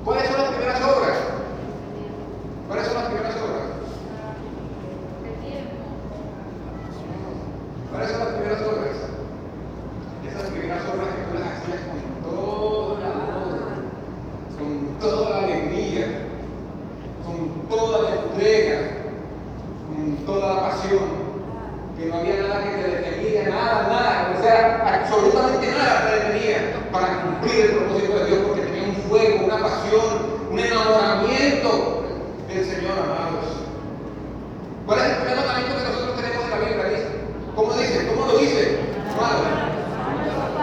¿Cuáles son las primeras obras? ¿Cuáles son las primeras obras? ¿Cuáles son las primeras obras? Esas primeras obras que tú las hacías con todo el amor, con toda la alegría, con toda la entrega, con toda la pasión, que no había nada que te detenía, nada, o sea, absolutamente nada te detenía para cumplir el propósito de Dios, porque tenía un fuego, una pasión, un enamoramiento del Señor, amados. ¿Cuál es el primer mandamiento que nosotros tenemos en la Biblia? ¿Dice? ¿Cómo dice? ¿Cómo lo dice?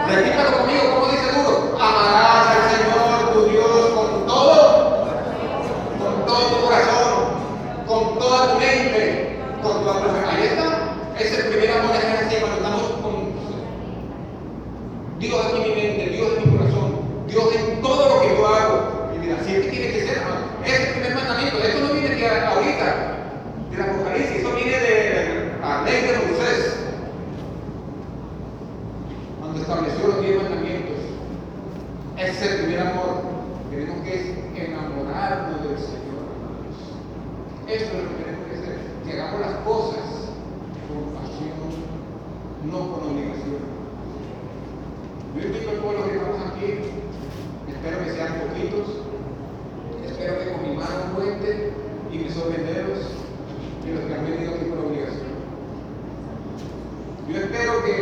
Repítalo conmigo, ¿cómo dice duro? Amarás al Señor tu Dios con todo tu corazón, con toda tu mente, con toda tu fe. Ahí está. Es el primer amor que es así, cuando estamos con Dios aquí en mi mente, Dios en mi corazón, Dios en todo lo que yo hago. Mi vida, así es que tiene que ser, hermano. Es el primer mandamiento. Esto no viene de ahorita, del Apocalipsis, eso viene de la ley de Moisés, cuando estableció los 10 mandamientos. Ese es el primer amor. Tenemos que enamorarnos del Señor, hermanos. Eso es lo que tenemos que hacer. Que hagamos las cosas con pasión, no con obligación. Yo invito al pueblo que estamos aquí, espero que sean poquitos, espero que con mi mano cuente y mis dedos y los que han venido aquí por obligación. Yo espero que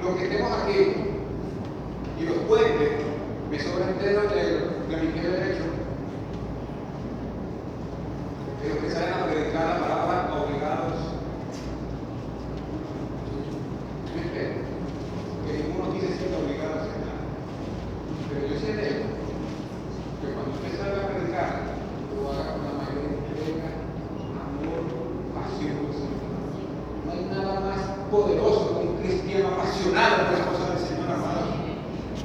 los que estemos aquí y los puentes me sobran dedos de mi pie derecho, que los que salen a predicar la palabra obligados. Yo espero que ninguno aquí se sienta obligado a hacer nada, pero yo sé de él, que cuando usted salga a predicar lo haga con la mayor entrega, amor, pasión. No hay nada más poderoso que un cristiano apasionado por las cosas del Señor, amado.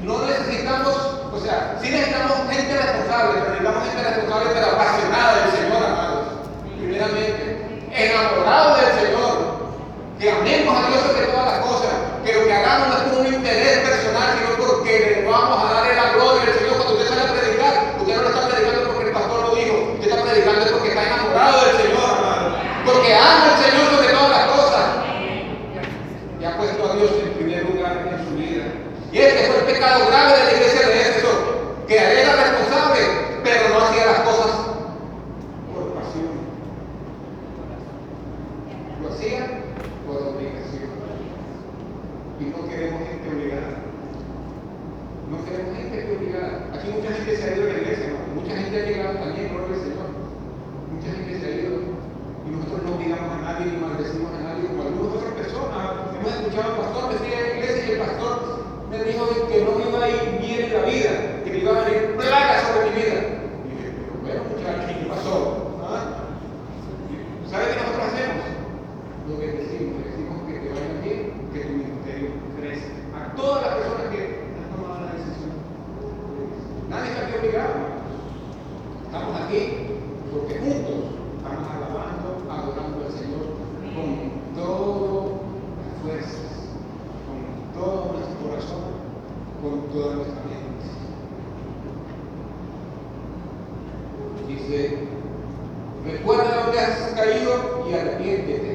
No necesitamos, o sea, sí necesitamos gente responsable, pero necesitamos gente responsable pero apasionada del Señor, amados. Primeramente, enamorados del Señor, que amemos a Dios sobre todas las cosas, que lo que hagamos no es por un interés personal, sino porque le vamos a darle la gloria al Señor. Cuando usted sale a predicar, usted no lo está predicando porque el pastor lo dijo, usted está predicando porque está enamorado del Señor, amado, porque ama al Señor sobre todas las cosas y ha puesto a Dios en primer lugar en su vida. Y este fue el pecado grave de la iglesia de Éfeso, que era responsable, pero no hacía las cosas por pasión. Lo hacía por obligación. Y no queremos gente obligada. No queremos gente obligada. Aquí mucha gente se ha ido de la iglesia, ¿no? Mucha gente ha llegado también, gloria al Señor. Mucha gente se ha ido. Y nosotros no obligamos a nadie ni maldecimos a nadie como algunas otras personas. Hemos escuchado al pastor decir en la iglesia y el pastor me dijo que no me iba a ir bien en la vida, que me iba a venir plagas sobre mi vida. Y dije, pero bueno, muchachos, ¿qué pasó? ¿Ah? ¿Sabes qué nosotros hacemos? Lo que decimos que te vaya bien, que tu ministerio crezca. A todas las personas que han tomado la decisión. Nadie está aquí obligado. Estamos aquí porque juntos estamos alabando, adorando al Señor con todas las fuerzas, con todo nuestro corazón, con toda nuestra mente. Dice, recuerda dónde has caído y arrepiéntete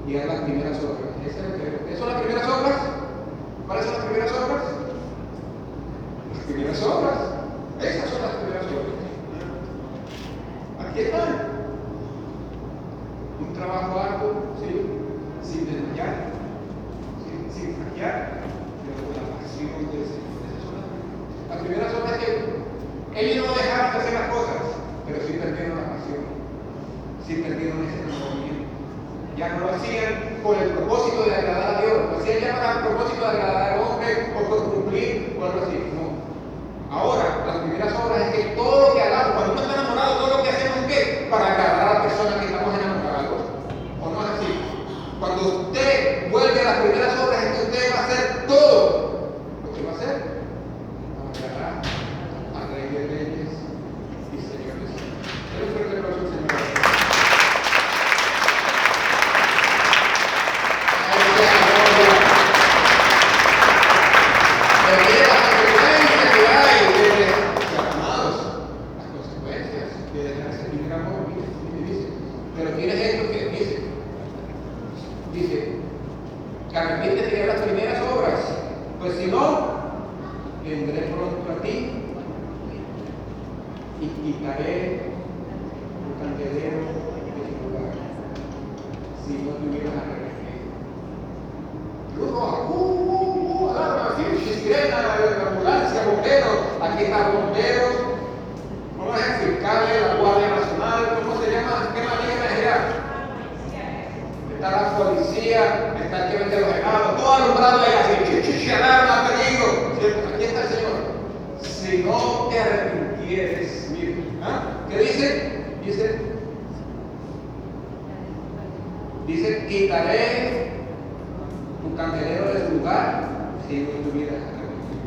y haz las primeras obras. ¿Esas son las primeras obras? ¿Cuáles son las primeras obras? Las primeras obras. Esas son las primeras obras. Aquí están. Un trabajo arduo, ¿sí? Sin desmayar, sin fallar, pero con la pasión del Señor. Esas son las primeras obras que ellos no dejaron de hacer las cosas, pero sí perdieron la pasión, sí perdieron ese enamoramiento. ya no lo hacían con el propósito de agradar a Dios, lo hacían ya para el propósito de agradar al hombre o por cumplir o algo así. No. Ahora, las primeras obras es que todo lo que hagamos, cuando uno está enamorado, todo lo que hacemos es que para agradar a la persona que estamos enamorados. ¿O no es así? Cuando usted vuelve a las primeras obras es que usted va a hacer todo lo que va a hacer para agradar al Rey de Reyes y Señores. Pero un fuerte aplauso al Señor. Pero tienes esto que dice, que arrepiéntete de las primeras obras, pues si no, vendré pronto a ti y quitaré el candelero de su lugar, si no te hubieras arrepentido. Luego, alarma, sirena, ambulancia, bomberos, aquí están bomberos, ¿cómo es el fiscal de la Guardia Nacional? ¿Cómo se llama? ¿Qué manera es ya? Está la policía, está el que vende los helados, todo alumbrado ahí así, alarma, peligro. Aquí está el Señor. Si no te arrepintieres, mira, ¿qué dice? Dice, quitaré tu candelero de su lugar si no tuvieras arrepentido.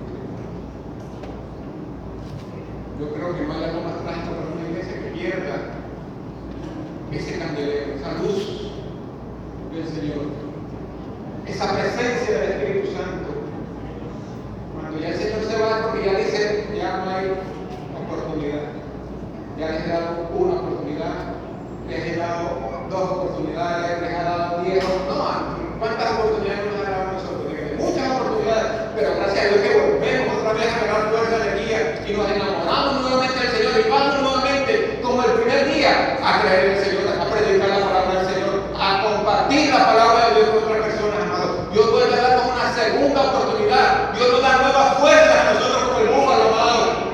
Yo creo que no hay algo más trágico para una iglesia que pierda ese candelero, esa luz del Señor, esa presencia del Espíritu Santo. Cuando ya el Señor se va, porque ya dice, ya no hay oportunidad. Ya les he dado una oportunidad, les he dado 2 oportunidades, les he dado 10, no, ¿cuántas oportunidades nos ha dado nosotros? Muchas oportunidades, pero gracias a Dios que volvemos otra vez a ganar fuerza, energía y nos enamoramos nuevamente del Señor y vamos nuevamente, como el primer día, a creer en el Señor, a predicar la palabra del Señor, a compartir la palabra de Dios con otras personas, amados. Dios vuelve a darnos una segunda oportunidad. Dios nos da nuevas fuerzas a nosotros como el búfalo, amados.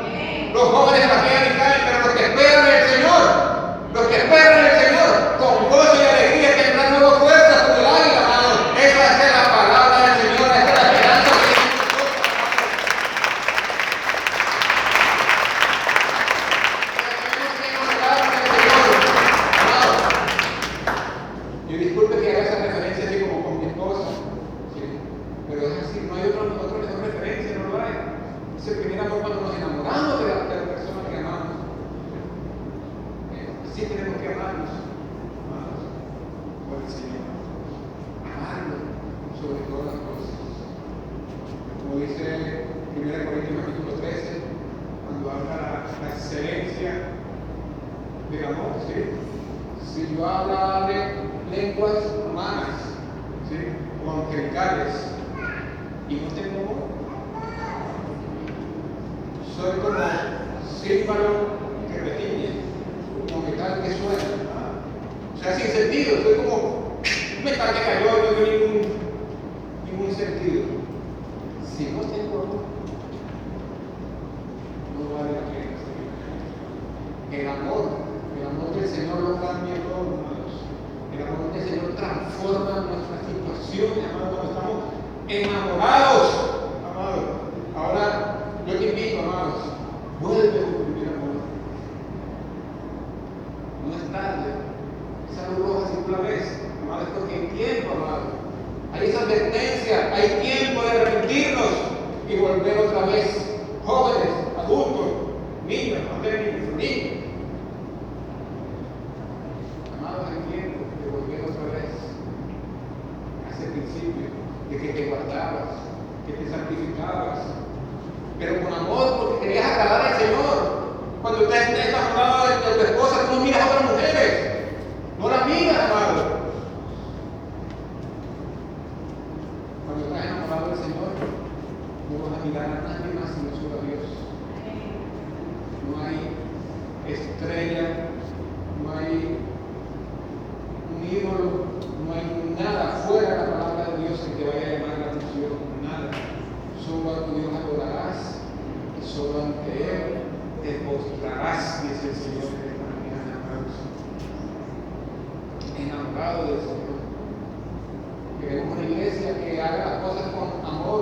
Los jóvenes bajean y caen, pero los que esperan en el Señor, con gozo y alegría tendrán nuevas fuerzas como el águila, amados. Esa es la palabra del Señor, esa es la esperanza que tiene y disculpe que haga esa referencia así como con mi esposa, ¿sí? Pero es así, no hay otra mejor referencia, no lo hay. Es el primer amor cuando nos enamoramos de la persona que amamos. Sí tenemos que amarnos, amados, por el Señor. Amarlo sobre todas las cosas. Como dice 1 Corintios capítulo 13, cuando habla la excelencia del amor, ¿sí? Si yo hablara de lenguas humanas, ¿sí? O angelicales, y no tengo amor, soy como címbalo que retiñe, como metal que suena, o sea, sin sentido, soy como un metal que cayó y no tiene ningún sentido. Si no tengo amor, no vale la pena seguir. El amor del Señor lo cambia todo, hermanos. El amor del Señor transforma nuestra situación, hermanos, cuando estamos enamorados, amados. Ahora, yo te invito, amados, vuelve a tu primer amor. No es tarde. Esa luz roja si tú la ves, amados, es porque hay tiempo, amados. Hay esa advertencia, hay tiempo de arrepentirnos y volver otra vez. Jóvenes, adultos, niños, niños. Amados, hay tiempo de volver otra vez a ese principio de que te guardabas, que te sacrificabas, pero con amor porque querías agradar al Señor. Cuando estás enamorado de tu esposa, tú no miras a otras mujeres, no la miras, amado. Cuando estás enamorado del Señor, no vas a mirar a nadie más sino solo a Dios. No hay estrella, no hay un ídolo, no hay nada fuera de la palabra de Dios que te vaya a llamar la atención, nada. Solo a tu Dios adorarás y solo ante Él te postrarás, dice el Señor, que esta mañana, amados. Enamorado del Señor. iglesia que haga las cosas con amor,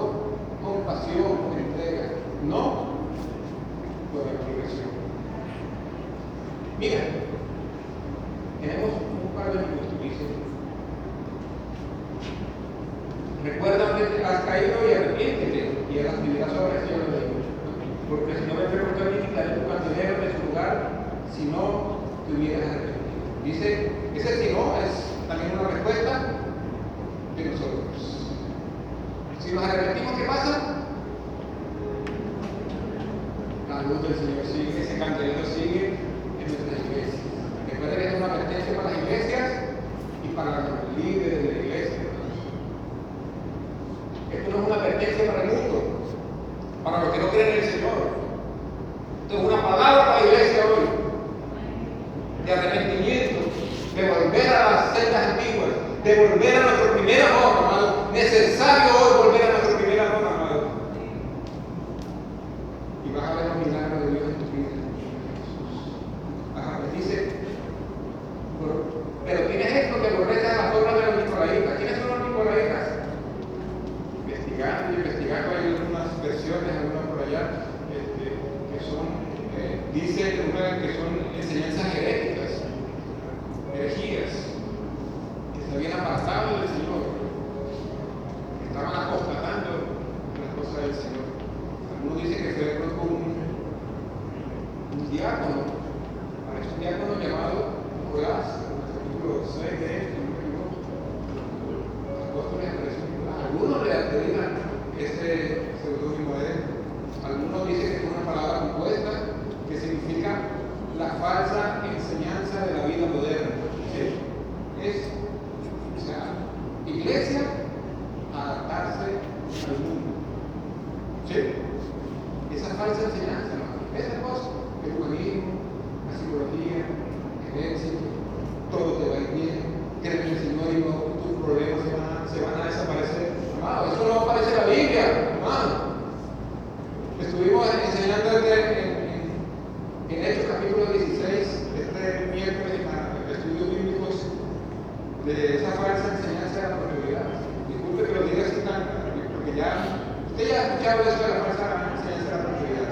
con pasión, con entrega, no por obligación. Mira, tenemos un par de minutos, dice. Recuerda que has caído y arrepiéntete y a las primeras obras que yo lo digo. Porque si no me pregunto a mí, quitaré tu candelero de su lugar, si no te hubieras arrepentido. Dice, ese si no es también una respuesta de nosotros. Si nos arrepentimos, ¿qué pasa? La luz del Señor sigue, ese candelero sigue en nuestras iglesias. Recuerda que es una advertencia para las iglesias y para los líderes de la iglesia. Esto no es una advertencia para el mundo, para los que no creen en el Señor. Esto es una palabra para la iglesia hoy, de arrepentimiento, de volver a las sendas antiguas, de volver a nuestro primer amor, amado. Necesario hoy volver a nuestro primer amor, amado. Y vas a ver los milagros de Dios en tu vida. Ajá, pues dice, pero tienes esto que aborrece las obras de los nicolaitas. ¿Quiénes son los nicolaitas? Investigando, hay algunas versiones, algunas por allá, que son, dice una que son enseñanzas heréticas, herejías, que se habían apartado del Señor, que estaban apostatando las cosas del Señor. Algunos dicen que fue un diácono, es un diácono llamado Nicolás, en el capítulo 6 de esto, no me equivoco. Los apóstoles aparecen Nicolás. Algunos le adjudican ese seudónimo de él. Algunos dicen que es una palabra compuesta que significa la falsa enseñanza de la vida moderna. ¿Sí? Es, o sea, iglesia adaptarse al mundo. ¿Sí? Esa falsa enseñanza, ¿no? Esa cosa, el humanismo, la psicología, el éxito, todo te va a ir bien, cree en el Señor y tus problemas se van a desaparecer. Amado, eso no aparece en la Biblia, hermano. Estuvimos enseñando en Hechos capítulo 16, este miércoles, en estudios bíblicos, de esa falsa enseñanza de la prosperidad. Disculpe que lo diga así tan, porque usted ya ha escuchado eso de la falsa enseñanza de la prosperidad,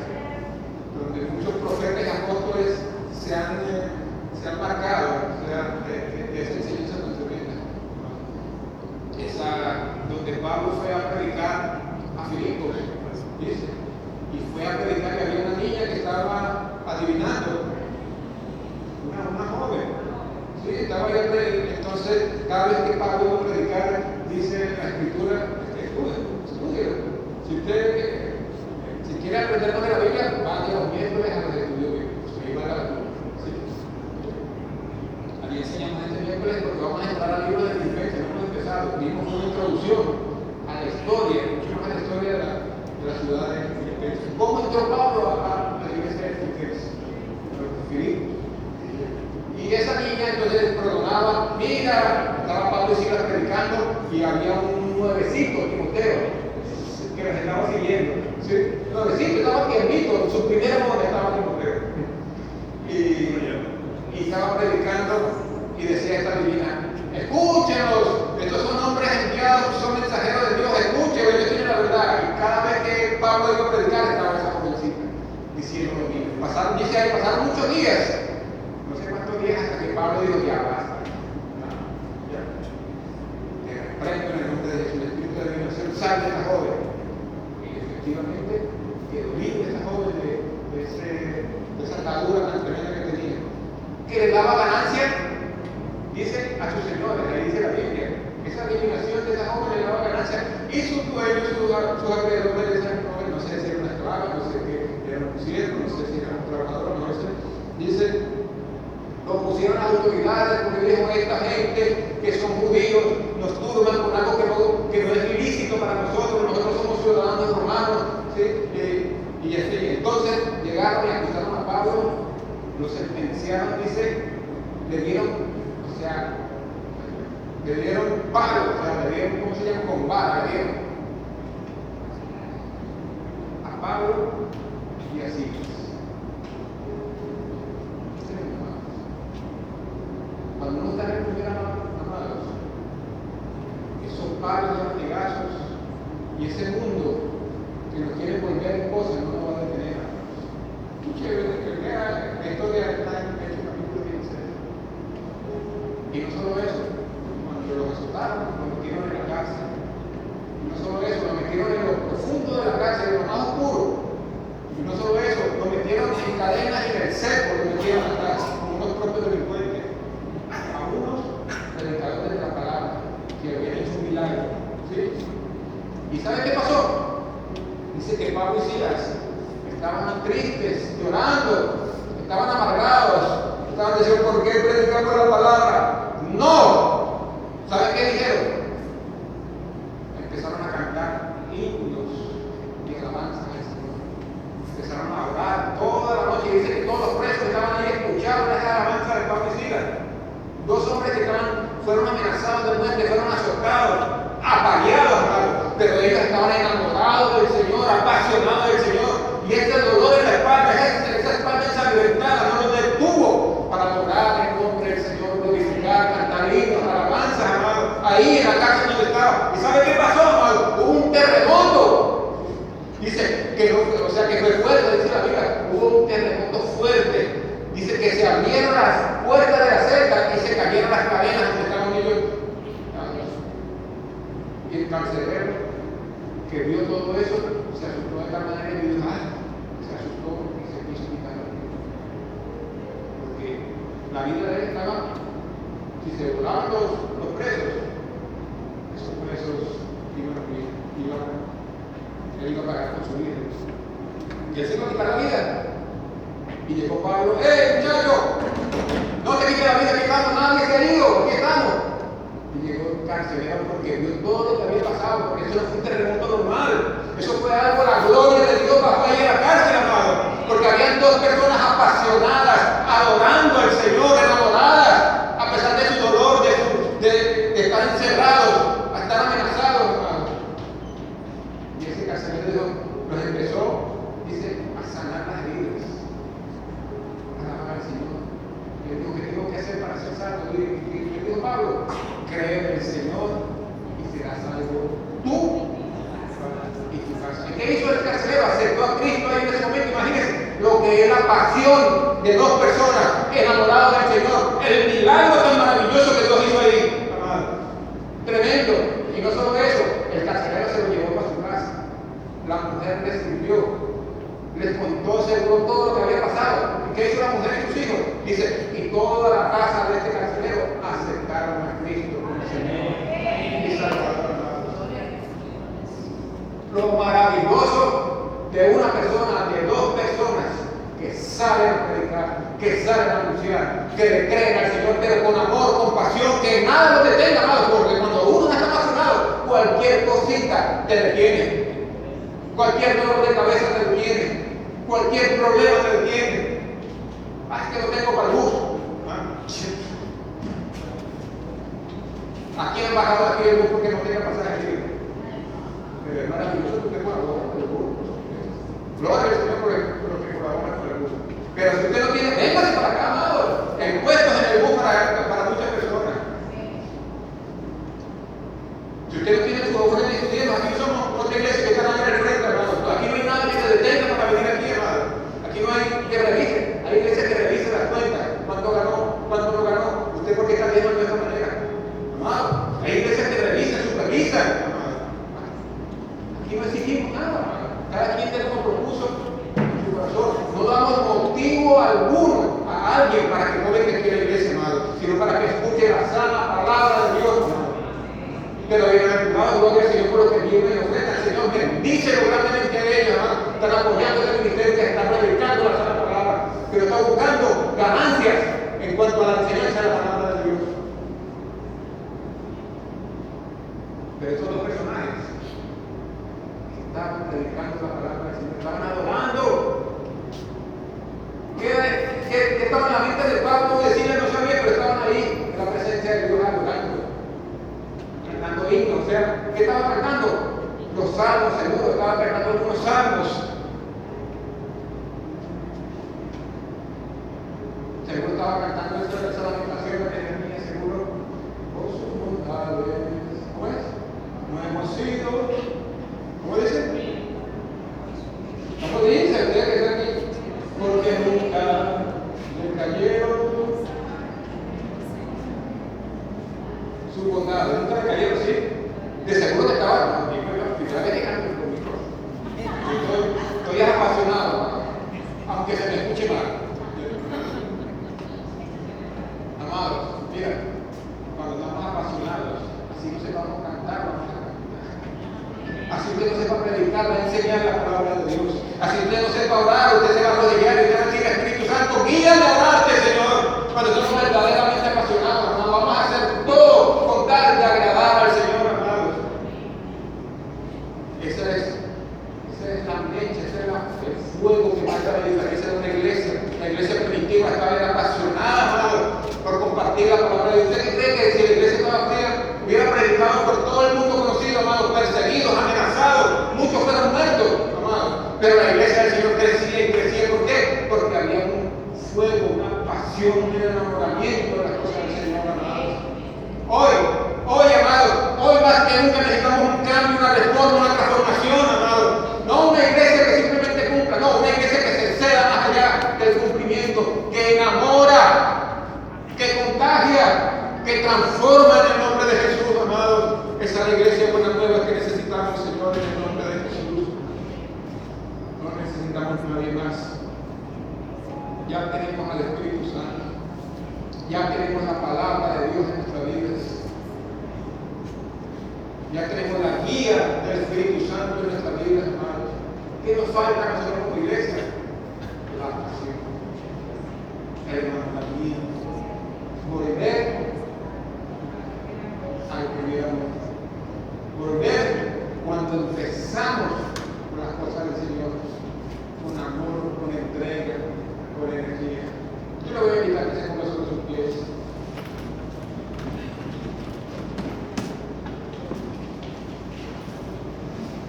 donde muchos profetas y apóstoles se han marcado, o sea, de esa enseñanza tan tremenda. Donde Pablo fue a predicar a Filipos, dice, y fue a predicar que había una niña que estaba adivinando, una joven, sí, estaba ahí, entonces cada vez que Pablo iba a predicar, dice la escritura, estudie. Si quiere aprender más de la Biblia, vaya los miércoles a los estudios bíblicos, ahí va la lectura. Sí. Aquí enseñamos este miércoles porque vamos a entrar al libro de Filipenses, no hemos empezado, vimos una introducción a la historia, mucho más a la historia de la ciudad de Filipenses. ¿Cómo entró Pablo a la iglesia de Filipenses? Y esa niña entonces perdonaba, mira, estaba Pablo y Silas predicando y había un nuevecito, Timoteo, que nos estaba siguiendo. ¿Sí? Nuevecito, estaba tiernito, su primer amor estaba Timoteo. Y estaba predicando y decía esta divina, escúchenos, estos son hombres enviados, son mensajeros de Dios, escuchen, ellos tienen la verdad. Y cada vez que Pablo iba a predicar estaba esa jovencita diciendo lo mismo. Pasaron muchos días, no sé cuántos días, hasta que Pablo dijo, ya basta. Te reprendo en el nombre de Jesús, el Espíritu de Dios, sal de esta joven. Y efectivamente quedó libre esta joven de esa atadura tan tremenda que tenía, que le daba ganancia, dice, a sus señores, ahí dice la Biblia. Esa adivinación de esa joven le daba ganancia, y sus dueños, sus alrededores de esa joven, no sé si era una esclava, no sé qué, era un siervo, no sé si era un trabajador, no sé, dice, lo pusieron a las autoridades porque dijo, esta gente que son judíos nos turban con algo que no es ilícito para nosotros somos ciudadanos romanos, ¿sí? Y así, entonces llegaron y acusaron a Pablo, lo sentenciaron, dice, le dieron palo, le dieron, ¿cómo se llama? Con vara, le dieron a Pablo y a Silas. Cuando uno está en el primer amados, eso palos de latigazos y ese mundo que nos quiere volver en cosas no nos va a detener. Qué chévere que lea la historia de Hechos capítulo 16. Y no solo eso, cuando los azotaron, los metieron en la cárcel. Y no solo eso, los metieron en lo profundo de la cárcel, en lo más oscuro. Y no solo eso, los metieron en cadenas y en el cepo, los metieron en la cárcel, como unos propios delincuentes. A unos predicadores de la palabra, que habían hecho un milagro. ¿Sí? ¿Y sabe qué pasó? Dice que Pablo y Silas estaban tristes, llorando, estaban amargados, estaban diciendo, ¿por qué predicamos la palabra? ¡No! ¿Saben qué dijeron? Empezaron a cantar himnos y alabanzas al Señor. Empezaron a orar toda la noche. Dice que todos los presos estaban ahí escuchando esa alabanza de Pablo y Silas. Dos hombres que fueron amenazados de muerte, fueron azotados, apaleados, pero ellos estaban enamorados del Señor, apasionados del Señor. Y este dolor en la espalda, esa espalda ensangrentada, no los detuvo para adorar en nombre del Señor, glorificar, cantar himnos, alabanzas, amado, ahí en la cárcel donde estaba. ¿Y sabe qué pasó, amado? Hubo un terremoto. Dice que no, o sea que fue fuerte, dice la Biblia, hubo un terremoto fuerte. Dice que se abrieron las puertas de la celda y se cayeron las cadenas donde estaban ellos. Y el carcelero que vio todo eso se asustó de tal manera que dijo, se asustó y se quiso quitar la vida. Porque la vida de él estaba, si se volaban los presos, esos presos él iba a pagar con su vida. Y él se iba a quitar la vida. Y llegó Pablo, muchacho, no te quites la vida, aquí estamos, nadie se ha ido, aquí estamos. Y llegó el carcelero porque vio todo lo que había pasado, porque eso no fue un terremoto normal, eso fue algo, la gloria de Dios bajó ahí en la cárcel, amado, porque habían dos personas apasionadas, adorando al Señor, enamoradas, a pesar de su dolor, de estar encerrados, a estar amenazados, amado. Y ese carcelero los empezó, dice, a sanar las heridas. Le dijo, ¿qué tengo que hacer para ser salvo? Y le dijo Pablo, cree en el Señor y serás salvo tú y tu casa. ¿Y qué hizo el carcelero? Aceptó a Cristo ahí en ese momento. Imagínense lo que es la pasión de dos personas enamoradas del Señor. El milagro tan maravilloso que Dios hizo ahí. Tremendo. Y no solo eso, el carcelero se lo llevó para su casa. La mujer le sirvió. Les contó, aseguró todo lo que había pasado. ¿Y qué hizo la mujer y sus hijos? Dice, y toda la casa de este carcelero aceptaron a Cristo como Señor y Salvador. Lo maravilloso de una persona, de dos personas que saben predicar, que saben anunciar, que le creen al Señor, pero con amor, con pasión, que nada lo detenga, amado, porque cuando uno está apasionado, cualquier cosita te detiene. Cualquier dolor de cabeza te detiene. Cualquier problema te detiene. Es que no tengo para luz. ¿A quién bajado aquí el bus porque no tenga pasaje libre? Pero es maravilloso que usted colabora con el bus. Gloria al Señor por los que colaboran con el bus. Pero si usted no tiene, véngase para acá, amado. Hay puestos en el bus para muchas personas. Si usted no tiene su ofrenda y su dinero, aquí somos otra iglesia que está en el frente, hermano. Aquí no hay nada que se detenga para venir aquí, hermano. Aquí no hay que revise. Hay iglesias que revisen las cuentas. ¿Cuánto ganó? ¿Cuánto no ganó? ¿Usted por qué está viendo de esta manera? Amado, hay iglesias que revisan, supervisan. Amado. Aquí no exigimos nada, hermano. Cada quien tiene como propuso en su corazón. No damos motivo alguno a alguien para que no venga aquí a la iglesia, amado, sino para que escuche la sana palabra de Dios, amado. Pero bienaventurado, gloria al Señor por lo que viene y ofrenda. El Señor bendice grandemente a ellos, hermano. Están apoyando ese ministerio que está predicando la sana palabra, pero está buscando ganancias en cuanto a la enseñanza de la palabra de Dios. Pero estos dos personajes estaban predicando la palabra del Señor, estaban adorando. ¿Qué estaba en la mente de Pablo? Decirle no sabía, pero estaban ahí en la presencia de Dios adorando. Cantando himnos, o sea, ¿qué estaba cantando? Los salmos, seguro, estaba cantando algunos salmos. Seguro estaba cantando esta lamentación de Jeremías, seguro. Por sus bondades, ¿cómo es? sus bondades. Nunca le cayeron, ¿sí? De seguro que estaban. Primera vez que canto con mi cosa. Estoy apasionado, aunque se me escuche mal. Amados, mira, cuando estamos apasionados, así no sepamos cantar, vamos a cantar. Así usted no sepa predicar, va a enseñar la palabra de Dios. Así usted no sepa orar, usted se va a arrodillar y usted va a decir, Espíritu Santo, guíame a orarte, Señor. Cuando estamos verdaderamente apasionados, hermano, vamos a hacer todo con tal de agradar al Señor, hermanos. Esa es la mecha, ese es el fuego que marca la diferencia de una iglesia. La iglesia primitiva estaba bien apasionada, hermano, por compartir la palabra de Dios. ¿Usted cree que si la iglesia estaba fría, hubiera predicado por todo el mundo conocido, hermano, perseguidos, amenazados, muchos fueron muertos, hermano? Pero la iglesia del Señor crecía y crecía. ¿Por qué? Porque había un fuego, una pasión, un enamoramiento de las cosas del Señor, hermanos. Hoy, amados, hoy más que nunca necesitamos un cambio, una reforma, una transformación, amados. No una iglesia que simplemente cumpla, no, una iglesia que se exceda más allá del cumplimiento, que enamora, que contagia, que transforma en el nombre de Jesús, amados. Esa es la iglesia buena nueva que necesitamos, Señor, en el nombre de Jesús. No necesitamos nadie más. Ya tenemos al Espíritu Santo. Ya tenemos la palabra de Dios en nuestras vidas. Ya tenemos la guía del Espíritu Santo en nuestras vidas, hermanos. ¿Qué nos falta a nosotros como iglesia? La pasión, el mandamiento, volver al primer amor. Volver cuando empezamos con las cosas del Señor, con amor, con entrega, con energía. Yo le voy a invitar a que se ponga sobre sus pies.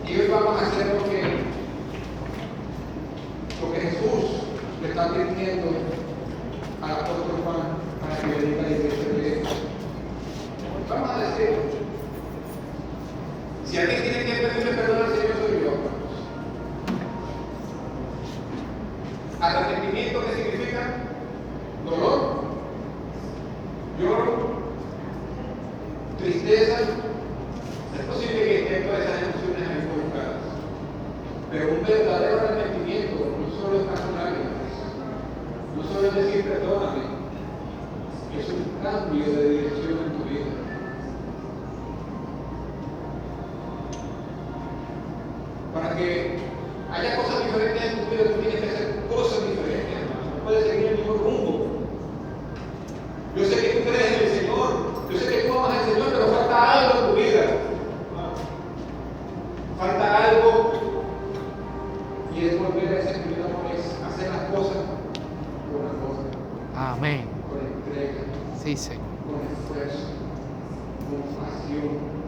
Y hoy vamos a hacer lo que Jesús le está advirtiendo al apóstol Juan para que le diga a la iglesia de él. Vamos a decir, si alguien tiene que pedirle perdón al Señor, soy yo, hermanos. Arrepentimiento, ¿qué significa? Dolor, lloro, tristeza. Es posible que estén todas esas emociones ahí involucradas. Pero un verdadero arrepentimiento no solo es pasar lágrimas, no solo es decir perdóname, es un cambio de dirección en tu vida. Para que haya cosas diferentes en tu vida, tú tienes que hacer cosas diferentes, hermano. No puedes seguir el mismo rumbo. Yo sé que tú crees en el Señor, yo sé que tú amas al Señor, pero falta algo en tu vida. Falta algo, y es volver a ese primer amor, es hacer las cosas con amor. Amén. Con entrega. Sí, Señor. Con esfuerzo, con pasión.